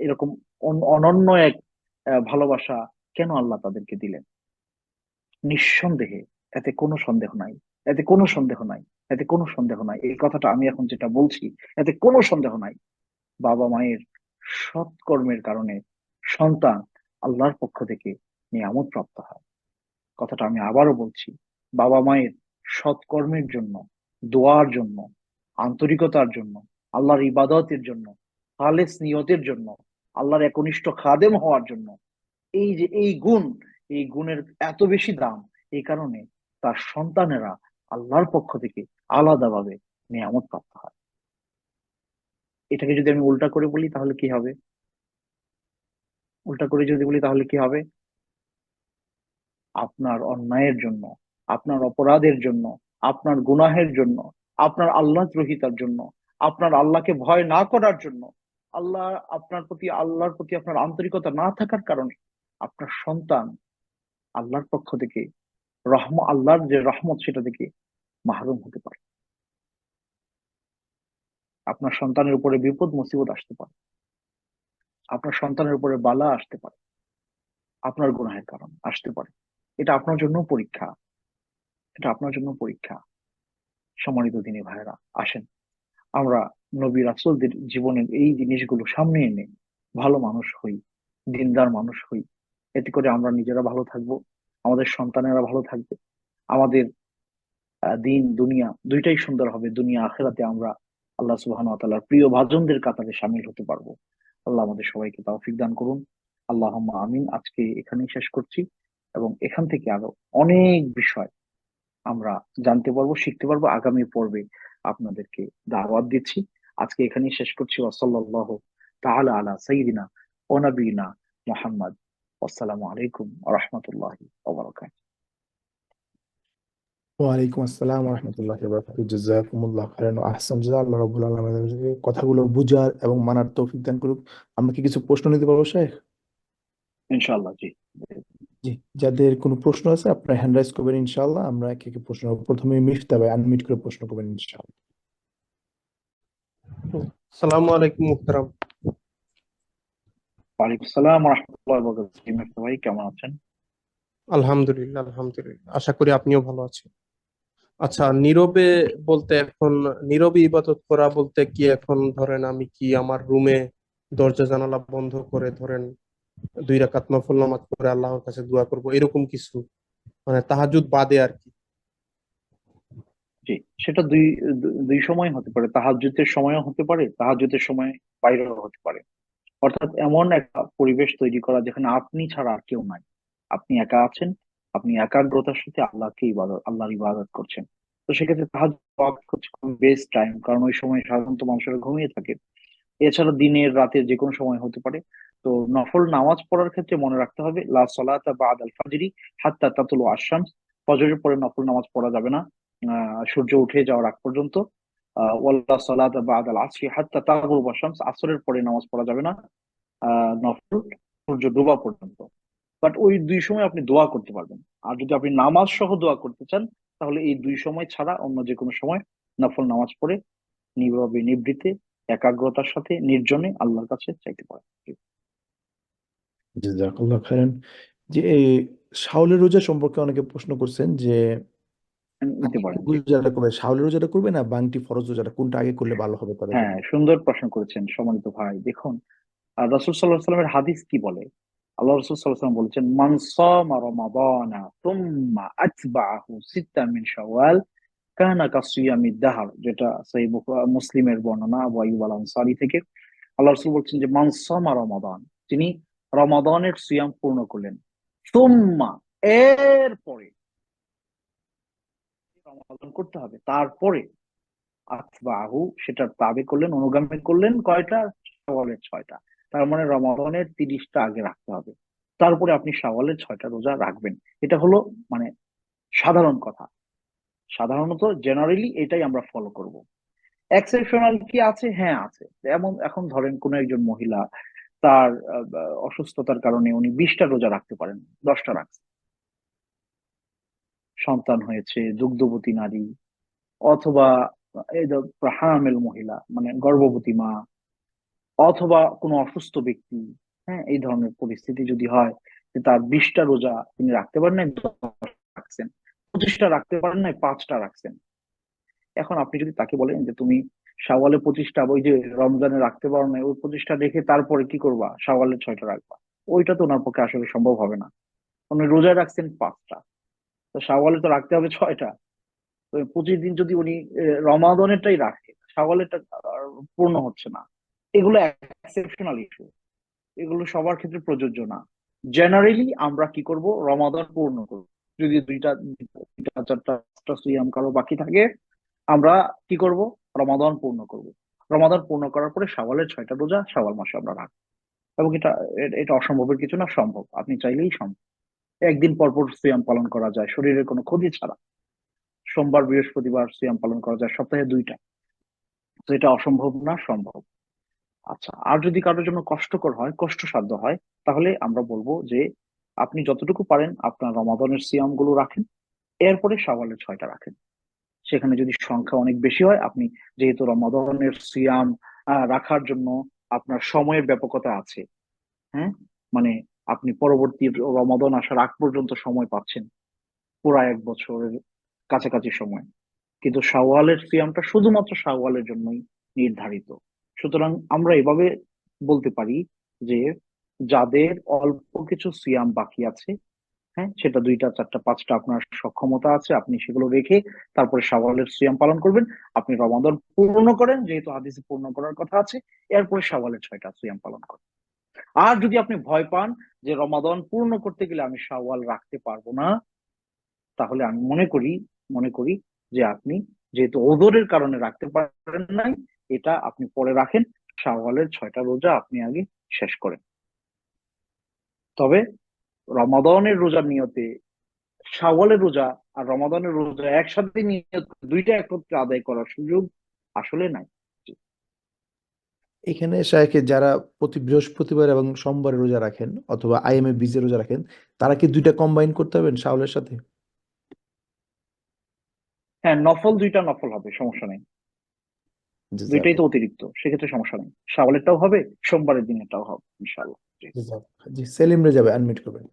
এরকম অনন্য এক ভালোবাসা কেন আল্লাহ তাদেরকে দিলেন? নিঃসন্দেহে, এতে কোনো সন্দেহ নাই, এতে কোনো সন্দেহ নাই, এতে কোনো সন্দেহ নাই, এই কথাটা আমি এখন যেটা বলছি, এতে কোনো সন্দেহ নাই। বাবা মায়ের সৎকর্মের কারণে সন্তান আল্লাহর পক্ষ থেকে নিয়ামত প্রাপ্ত হয়। কথাটা আমি আবারও বলছি, বাবা মায়ের সৎকর্মের জন্য, দোয়ার জন্য, আন্তরিকতার জন্য, আল্লাহর ইবাদতের জন্য, খালেস নিয়তের জন্য, আল্লাহর একনিষ্ঠ খাদেম হওয়ার জন্য, এই যে এই গুণ, এই গুণের এত বেশি দাম, এই কারণে তার সন্তানেরা আল্লাহর পক্ষ থেকে আলাদাভাবে নিয়ামত প্রাপ্ত হয়। এটাকে যদি আমি উল্টা করে বলি তাহলে কি হবে? উল্টা করে যদি বলি তাহলে কি হবে? আপনার অন্যায়ের জন্য, আপনার অপরাধের জন্য, আপনার গুনাহের জন্য, আপনার আল্লাহ দ্রোহিতার জন্য, আপনার আল্লাহকে ভয় না করার জন্য, আল্লাহ আপনার প্রতি, আল্লাহর প্রতি আপনার আন্তরিকতা না থাকার কারণে আপনার সন্তান আল্লাহর পক্ষ থেকে আল্লাহর যে রহমত, সেটা থেকে মাহরুম হতে পারে। আপনার সন্তানের উপরে বিপদ মুসিবত আসতে পারে, আপনার সন্তানের উপরে বালা আসতে পারে, আপনার গুনাহের কারণ আসতে পারে। এটা আপনার জন্য পরীক্ষা, এটা আপনার জন্য পরীক্ষা। সম্মানিত দিনী ভাইয়েরা, আসেন আমরা নবী রাসূলদের জীবনের এই জিনিসগুলো সামনে এনে ভালো মানুষ হই, দিনদার মানুষ হই। এতে করে আমরা নিজেরা ভালো থাকবো, আমাদের সন্তানেরা ভালো থাকবে, আমাদের দিন দুনিয়া দুইটাই সুন্দর হবে। দুনিয়া আখেরাতে আমরা আল্লাহ সুবহানাহু ওয়া তাআলার প্রিয় ভাজনদের কাতারে শামিল হতে পারবো। আল্লাহ আমাদের সবাইকে তৌফিক দান করুন। আল্লাহুম্মা আমিন। আজকে এখানেই শেষ করছি, এবং এখান থেকে আরো অনেক বিষয় আমরা জানতে পারবো, শিখতে পারবো। আগামী পর্বে আপনাদেরকে দাওয়াত দিচ্ছি। আজকে এখানেই শেষ করছি। ওয়াসাল্লাল্লাহু তাআলা আলা সাইয়্যিদিনা ওয়া নাবিয়িনা মুহাম্মদ। আসসালামু আলাইকুম ওয়া রাহমাতুল্লাহি ওয়া বারাকাতুহু। ওয়ালাইকুম আসসালাম ওয়া রাহমাতুল্লাহি ওয়া বারাকাতুহু। জাযাকুমুল্লাহ খাইরান ওয়া আহসান জাযা। আল্লাহ রাব্বুল আলামিন আমাদেরকে কথাগুলো বুঝার এবং মানার তৌফিক দান করুক। আমরা কি কিছু প্রশ্ন নিতে পারবো শেখ? ইনশাআল্লাহ, জি। জি, যাদের কোনো প্রশ্ন আছে আপনারা হ্যান্ড রাইজ করবেন, ইনশাআল্লাহ আমরা একে একে প্রশ্ন করব। প্রথমে মিফতা ভাই আনমিউট করে প্রশ্ন করবেন, ইনশাআল্লাহ। সালামু আলাইকুম মুহতারাম। ওয়ালাইকুম আসসালাম ওয়া রাহমাতুল্লাহি ওয়া বারাকাতুহু। ইমরান ভাই, কেমন আছেন? আলহামদুলিল্লাহ, আলহামদুলিল্লাহ, আশা করি আপনিও ভালো আছেন। আচ্ছা, নীরবে বলতে এখন নীরবে ইবাদত করা বলতে কি, এখন ধরেন আমি কি আমার রুমে দরজা জানালা বন্ধ করে ধরেন 2 রাকাত নফল নামাজ পড়ে আল্লাহর কাছে দোয়া করব, এরকম কিছু, মানে তাহাজ্জুদ বাদে আর কি? জি, সেটা দুই দুই সময় হতে পারে। তাহাজ্জুদের সময়ও হতে পারে, তাহাজ্জুদের সময় বাইরেও হতে পারে। অর্থাৎ এমন একটা পরিবেশ তৈরি করা যেখানে আপনি ছাড়া আর কেউ নাই, আপনি একা আছেন, আপনি একাগ্রতার সাথে আল্লাহর ইবাদত করছেন। তো সেক্ষেত্রে তাহাজ্জুদ হচ্ছে বেস্ট টাইম, কারণ ওই সময় সাধারণত মানুষেরা ঘুমিয়ে থাকে। এছাড়া দিনের রাতের যে কোনো সময় হতে পারে। তো নফল নামাজ পড়ার ক্ষেত্রে মনে রাখতে হবে, লা সালাতা বা'দাল ফাজরি হাত্তা তাতলু আশ-শামস। ফজরের পরে নফল নামাজ পড়া যাবে না সূর্য উঠে যাওয়ার আগ পর্যন্ত। ওয়াল্লা সালাতা বা'দাল আসরি হাত্তা তাগরুবা আশ-শামস। আসরের পরে নামাজ পড়া যাবে না নফল সূর্য ডোবা পর্যন্ত। বাট ওই দুই সময় আপনি দোয়া করতে পারবেন। আর যদি আপনি নামাজ সহ দোয়া করতে চান, তাহলে এই দুই সময় ছাড়া অন্য যে কোনো সময় নফল নামাজ পড়ে নীরবে নিভৃতে একাগ্রতার সাথে নির্জনে আল্লাহর কাছে চাইতে পারেন। জি, জাযাকাল্লাহ খাইরান। যে এই শাওলের রোজা সম্পর্কে অনেকে প্রশ্ন করছেন যে নিতে আগে কি পারেন। জি, রোজাটা করবে, শাওলের রোজাটা করবে না বাংটি ফরজ রোজাটা, কোনটা আগে করলে ভালো হবে তাদের হ্যাঁ, জন্য? সুন্দর প্রশ্ন করেছেন সম্মানিত ভাই। দেখুন, রাসূল সাল্লাল্লাহু আলাইহি সাল্লামের হাদিস কি বলে? আল্লাহ রাসূল সাল্লাল্লাহু আলাইহি সাল্লাম বলেছেন, মান সামা রমাদানা সুম্মা আতবাআহু সিত্তাম মিন শাওয়াল কানা কাসিয়ামিদ দাহর, যেটা সহিহ মুসলিমের বর্ণনা আবু আইয়ুব আল আনসারী থেকে। আল্লাহ রাসূল বলছেন যে মান সামা রমাদান, তিনি রমাদানের সিয়াম পূর্ণ করলেন, সুম্মা, এরপরে রমাদান করতে হবে, তারপরে আতবাহু, সেটার তাবে করলেন, অনুগামী করলেন কয়টা? শাওয়ালের 6টা। তার মানে রমাদানের 30টা আগে রাখতে হবে, তারপরে আপনি শাওয়ালের 6টা রোজা রাখবেন। এটা হলো মানে সাধারণ কথা। সাধারণত জেনারেলি এটাই আমরা ফলো করব। এক্সেপশনাল কি আছে? হ্যাঁ আছে। এমন এখন ধরেন কোন একজন মহিলা, তার অসুস্থতার কারণে উনি 20টা রোজা রাখতে পারেন, 10টা রাখছেন। সন্তান হয়েছে, দুগ্ধবতী নারী, অথবা এই হামেল মহিলা মানে গর্ভবতী মা, অথবা কোনো অসুস্থ ব্যক্তি। হ্যাঁ, এই ধরনের পরিস্থিতি যদি হয় যে তার 20টা রোজা তিনি রাখতে পারেন নাই, 10 রাখছেন, 25টা রাখতে পারেন নাই, 5টা রাখছেন। এখন আপনি যদি তাকে বলেন যে তুমি শাওয়ালে 25টা, ওই যে রমজানে রাখতে পারো না, ওই 25টা রেখে তারপরে কি করবা, শাওয়ালে 6টা রাখবা, ওইটা তো ওনার পক্ষে আসলে সম্ভব হবে না। উনি রোজা রাখছেন 5টা, তো শাওয়ালে তো রাখতে হবে 6টা। তো 25 দিন যদি উনি রমাদানেরটাই রাখে, শাওয়ালেরটা পূর্ণ হচ্ছে না। এগুলো এক্সেপশনাল ইস্যু, এগুলো সবার ক্ষেত্রে প্রযোজ্য না। জেনারেলি আমরা কি করব, রমাদান পূর্ণ করব। যদি দুইটা 4টা সিয়াম কারো বাকি থাকে, আমরা কি করব, রমাদান পূর্ণ করব। রমাদান পূর্ণ করার পরে শাওয়ালের 6টা রোজা শাওয়াল মাসে আমরা রাখবো। এবং এটা অসম্ভবের কিছু না, সম্ভব, আপনি চাইলেই সম্ভব। একদিন পর পর সিয়াম পালন করা যায় শরীরের কোনো ক্ষতি ছাড়া। সোমবার বৃহস্পতিবার সিয়াম পালন করা যায়, সপ্তাহে 2টা। তো এটা অসম্ভব না, সম্ভব। আচ্ছা, আর যদি কারোর জন্য কষ্টকর হয়, কষ্টসাধ্য হয়, তাহলে আমরা বলবো যে আপনি যতটুকু পারেন আপনার রমাদানের সিয়াম গুলো রাখেন, এরপরে শাওয়ালের 6টা রাখেন। সেখানে যদি সংখ্যা অনেক বেশি হয়, আপনি যেহেতু রমাদানের সিয়াম রাখার জন্য আপনার সময়ের ব্যাপকতা আছে, হ্যাঁ, মানে আপনি পরবর্তী রমাদান আসার আগ পর্যন্ত সময় পাচ্ছেন, পুরা 1 বছরের কাছাকাছি সময়। কিন্তু শাওয়ালের সিয়ামটা শুধুমাত্র শাওয়ালের জন্যই নির্ধারিত। সুতরাং আমরা এভাবে বলতে পারি যে যাদের অল্প কিছু সিয়াম বাকি আছে, হ্যাঁ, সেটা 2টা 4টা 5টা আপনার সক্ষমতা আছে, আপনি সেগুলো রেখে তারপরে শাওয়ালের সিয়াম পালন করবেন। আপনি রমাদান পূর্ণ করেন, যেহেতু হাদিসে পূর্ণ করার কথা আছে, এরপরে শাওয়ালের 6টা সিয়াম পালন করেন। আর যদি আপনি ভয় পান যে রমাদান পূর্ণ করতে গেলে আমি শাওয়াল রাখতে পারবো না, তাহলে আমি মনে করি যে আপনি যেহেতু ওযরের কারণে রাখতে পারেন নাই, এটা আপনি পরে রাখেন, শাওয়ালের 6টা রোজা আপনি আগে শেষ করেন। তবে রমাদানের রোজার নিয়তে শাওয়ালের রোজা আর রমাদানের রোজা একসাথে নিয়ত, 2টা একত্রে আদায় করার সুযোগ আসলে নাই। এখানে শায়েখে যারা প্রতি বৃহস্পতিবার এবং সোমবার রোজা রাখেন অথবা আইএমএ বীজে রোজা রাখেন, তারা কি দুইটা কম্বাইন করতে পারবেন শাওলের সাথে? হ্যাঁ, নফল 2টা নফল হবে, সমস্যা নেই। 2টাই তো জাযাকাল্লাহ। অতিরিক্ত, সেক্ষেত্রে সমস্যা নেই। শাওয়ালেরটাও হবে, সোমবারের দিনেরটাও হবে ইনশাআল্লাহ। জি। জাযাকাল্লাহ। জি, সেলিম রে যাবে, আনমিউট করবেন।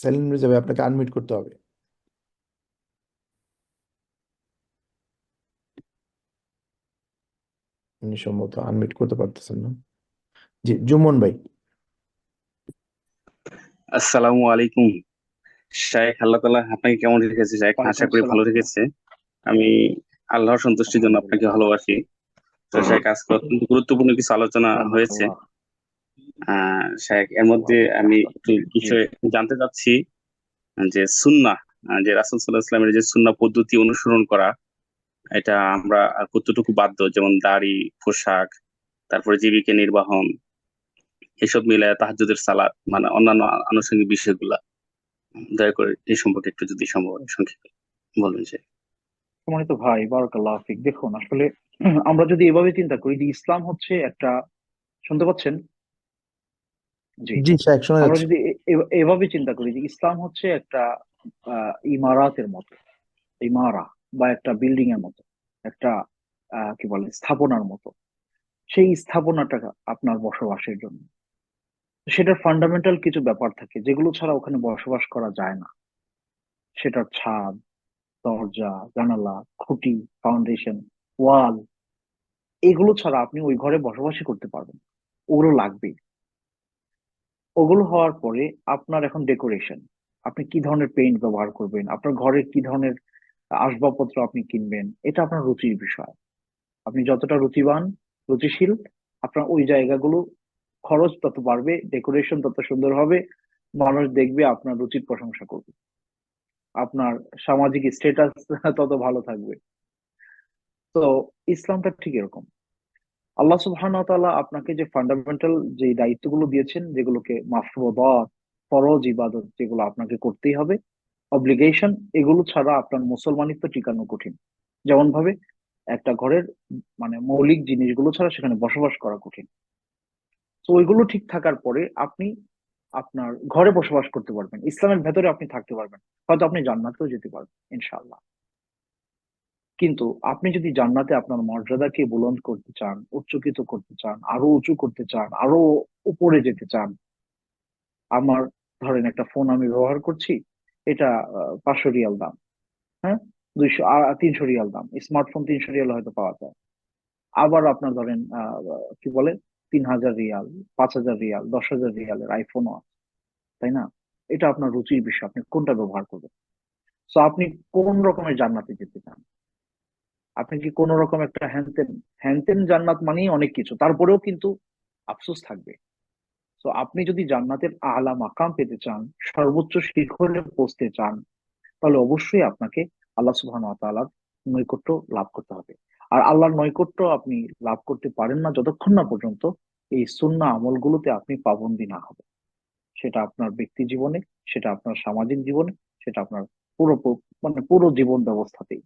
সেলিম রে যাবে, আপনাকে আনমিউট করতে হবে। উনি সম্ভবত আনমিউট করতে পারতেছেন না। জি, জুমন ভাই। আসসালামু আলাইকুম শাইখ, আল্লাহ তাআলা আপনাকে কেমন রেখেছে শাইখ? ওয়ালাইকুম আশা করি আসসালাম। ভালো রেখেছে। আমি আল্লাহর সন্তুষ্টির জন্য আপনাকে আলহামদুলিল্লাহ। ভালোবাসি। তো শাইখ, আজকে অত্যন্ত গুরুত্বপূর্ণ কিছু আলোচনা হয়েছে। জাযাকাল্লাহ। শাইখ, এর মধ্যে আমি একটু জি। বিষয় জানতে চাচ্ছি যে সুন্নাহ, যে রাসূল সাল্লাল্লাহু আলাইহি ওয়াসাল্লামের যে সুন্নাহ পদ্ধতি অনুসরণ করা, এটা আমরা কতটুকু বাধ্য? যেমন দাড়ি, পোশাক, তারপরে জীবিকা নির্বাহন, এসব মিলায় তাহাজ্জুদের সালাত, মানে অন্যান্য আনুষঙ্গিক বিষয়গুলা দয়া করে এই সম্পর্কে একটু যদি সম্ভব হয় সংক্ষেপে বলবেন যে। সম্মানিত ভাই, বারাকাল্লাহ ফিক। দেখুন, আসলে আমরা যদি এভাবে চিন্তা করি যে ইসলাম হচ্ছে একটা, শুনতে পাচ্ছেন? জি। জি শায়েখ, শোনা আমরা যাচ্ছে। যদি এভাবে চিন্তা করি যে ইসলাম হচ্ছে একটা ইমারাতের মতো, ইমারা, বা একটা বিল্ডিং এর মতো, একটা কি বলে, স্থাপনার মতো। সেই স্থাপনাটা আপনার বসবাসের জন্য, সেটার ফান্ডামেন্টাল কিছু ব্যাপার থাকে যেগুলো ছাড়া ওখানে বসবাস করা যায় না। সেটার ছাদ, দরজা, জানালা, খুঁটি, ফাউন্ডেশন, ওয়াল, এগুলো ছাড়া আপনি ওই ঘরে বসবাসই করতে পারবেন না। ওগুলো লাগবেই। ওগুলো হওয়ার পরে আপনার এখন ডেকোরেশন, আপনি কি ধরনের পেইন্ট ব্যবহার করবেন, আপনার ঘরের কি ধরনের আসবাবপত্র আপনি কিনবেন, এটা আপনার রুচির বিষয়। আপনি যতটা রুচিবান, রুচিশীল, আপনার ওই জায়গাগুলো খরচ তত বাড়বে, ডেকোরেশন তত সুন্দর হবে, মানুষ দেখবে, আপনার রুচির প্রশংসা করবে, আপনার সামাজিক স্ট্যাটাস তত ভালো থাকবে। তো ইসলামটা ঠিক এরকম। আল্লাহ সুবহানাহু ওয়া তাআলা আপনাকে যে ফান্ডামেন্টাল যে দায়িত্বগুলো দিয়েছেন, যেগুলোকে মাফরুদাত, ফরজ ইবাদত, যেগুলো আপনাকে করতেই হবে, অব্লিগেশন, এগুলো ছাড়া আপনার মুসলমানিত্ব টিকানো কঠিন। যেমন ভাবে একটা ঘরের মানে মৌলিক জিনিসগুলো ছাড়া সেখানে বসবাস করা কঠিন। তো ওইগুলো ঠিক থাকার পরে আপনি আপনার ঘরে বসবাস করতে পারবেন, ইসলামের ভেতরে আপনি থাকতে পারবেন, হয়তো আপনি জান্নাতেও যেতে পারবেন ইনশাআল্লাহ। কিন্তু আপনি যদি জান্নাতে আপনার মর্যাদাকে বুলন্দ করতে চান, উচ্চকিত করতে চান, আরো উঁচু করতে চান, আরো উপরে যেতে চান, আমার ধরেন একটা ফোন আমি ব্যবহার করছি, এটা 500 রিয়াল দাম, হ্যাঁ, 300 রিয়াল দাম, স্মার্টফোন 300 রিয়াল হয়তো পাওয়া যায়। আবার আপনার ধরেন কি বলে, 3000 রিয়াল, 5000 রিয়াল, 10,000 রিয়ালের আইফোনও আছে, তাই না? এটা আপনার রুচির বিষয়, আপনি কোনটা ব্যবহার করবেন। তো আপনি কোন রকমের জান্নাতে যেতে চান? আপনি কি কোন রকম একটা হ্যানতেন, হ্যানতেন জান্নাত মানেই অনেক কিছু, তারপরেও কিন্তু আফসোস থাকবে। তো আপনি যদি জান্নাতের আলা মাকাম পেতে চান, সর্বোচ্চ শিখরে পৌঁছতে চান, তাহলে অবশ্যই আপনাকে আল্লাহ সুবহানাহু ওয়া তাআলার নৈকট্য লাভ করতে হবে। আর আল্লাহর নৈকট্য আপনি লাভ করতে পারেন না যতক্ষণ না পর্যন্ত এই সুন্নাহ আমলগুলোতে আপনি পাবন্দী না হবে। সেটা আপনার ব্যক্তি জীবনে, সেটা আপনার সামাজিক জীবনে, সেটা আপনার মানে পুরো জীবন ব্যবস্থাতেই।